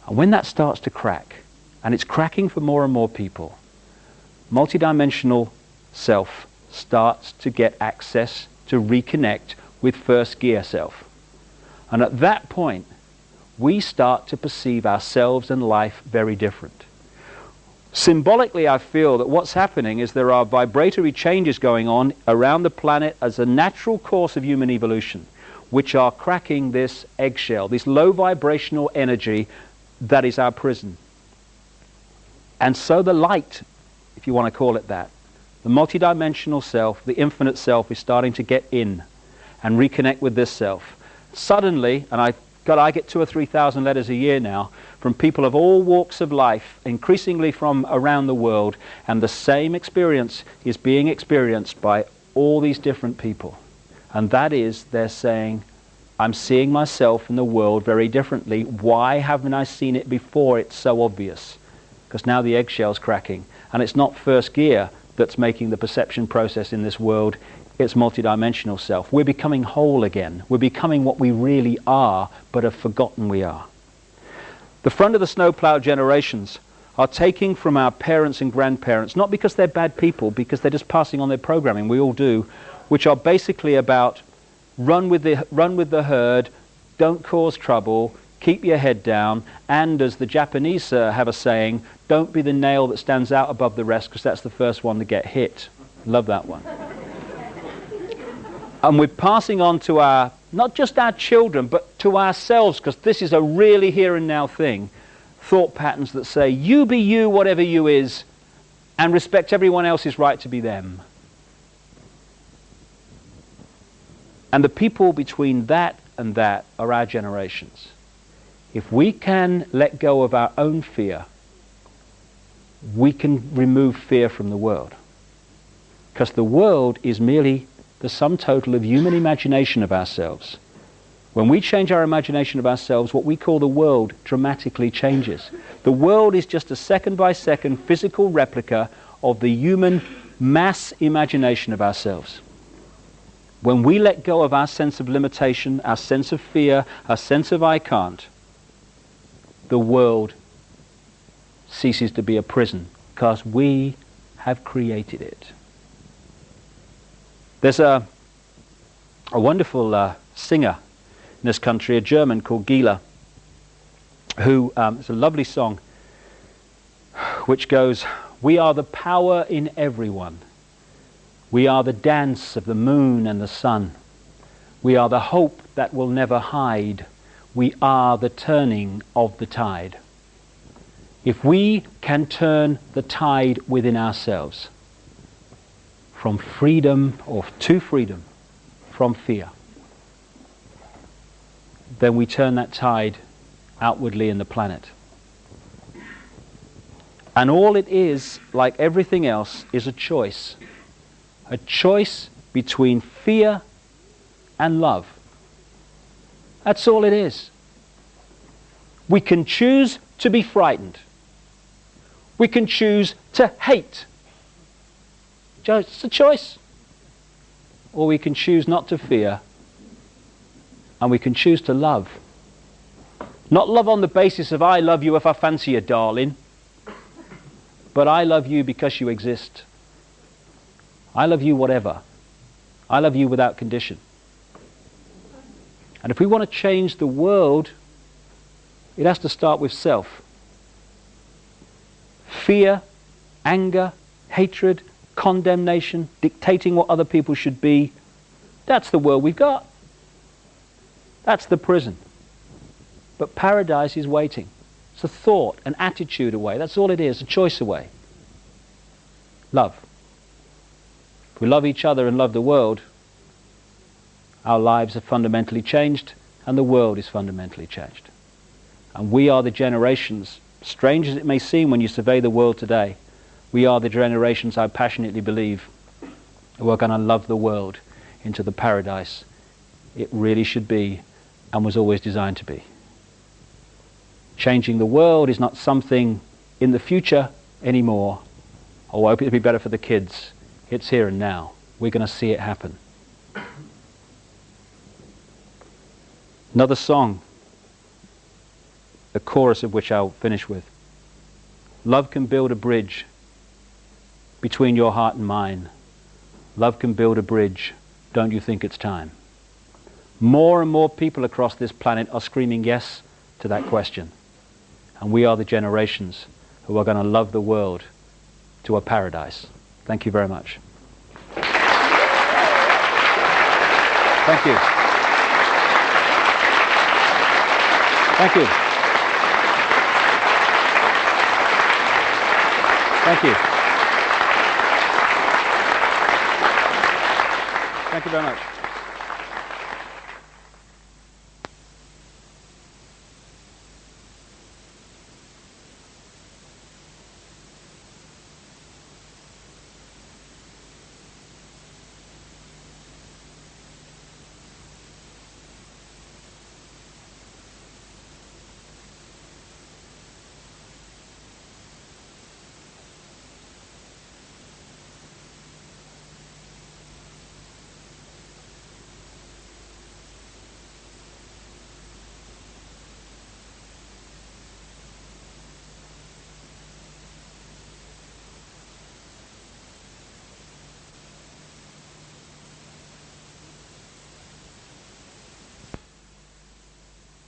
And when that starts to crack, and it's cracking for more and more people, multidimensional self starts to get access to reconnect with first gear self. And at that point, we start to perceive ourselves and life very different. Symbolically, I feel that what's happening is there are vibratory changes going on around the planet as a natural course of human evolution, which are cracking this eggshell, this low vibrational energy that is our prison. And so the light, if you want to call it that, the multidimensional self, the infinite self, is starting to get in and reconnect with this self. Suddenly, and I get 2,000 or 3,000 letters a year now from people of all walks of life, increasingly from around the world, and the same experience is being experienced by all these different people. And that is, they're saying, I'm seeing myself in the world very differently. Why haven't I seen it before? It's so obvious. Because now the eggshell's cracking. And it's not first gear that's making the perception process in this world. It's multidimensional self. We're becoming whole again. We're becoming what we really are, but have forgotten we are. The front of the snowplow generations are taking from our parents and grandparents, not because they're bad people, because they're just passing on their programming, we all do, which are basically about run with the herd, don't cause trouble, keep your head down, and as the Japanese have a saying, don't be the nail that stands out above the rest, because that's the first one to get hit. Love that one. And we're passing on to our, not just our children, but to ourselves, because this is a really here and now thing, thought patterns that say, you be you, whatever you is, and respect everyone else's right to be them. And the people between that and that are our generations. If we can let go of our own fear, we can remove fear from the world. Because the world is merely the sum total of human imagination of ourselves. When we change our imagination of ourselves, what we call the world dramatically changes. The world is just a second-by-second physical replica of the human mass imagination of ourselves. When we let go of our sense of limitation, our sense of fear, our sense of I can't, the world ceases to be a prison because we have created it. There's a wonderful singer in this country, a German called Gila, who, it's a lovely song which goes, "We are the power in everyone. We are the dance of the moon and the sun. We are the hope that will never hide. We are the turning of the tide." If we can turn the tide within ourselves from freedom or to freedom from fear, then we turn that tide outwardly in the planet. And all it is, like everything else, is a choice. A choice between fear and love. That's all it is. We can choose to be frightened. We can choose to hate. It's a choice. Or we can choose not to fear, and we can choose to love. Not love on the basis of I love you if I fancy you, darling, but I love you because you exist. I love you whatever. I love you without condition. And if we want to change the world, it has to start with self. Fear, anger, hatred, condemnation, dictating what other people should be, that's the world we've got. That's the prison. But paradise is waiting. It's a thought, an attitude away. That's all it is, a choice away. Love. If we love each other and love the world, our lives are fundamentally changed and the world is fundamentally changed. And we are the generations, strange as it may seem when you survey the world today, we are the generations, I passionately believe, who are going to love the world into the paradise it really should be and was always designed to be. Changing the world is not something in the future anymore. Oh, I hope it'll be better for the kids. It's here and now. We're going to see it happen. Another song, the chorus of which I'll finish with. Love can build a bridge between your heart and mine. Love can build a bridge. Don't you think it's time? More and more people across this planet are screaming yes to that question. And we are the generations who are going to love the world to a paradise. Thank you very much. Thank you. Thank you. Thank you. Thank you very much.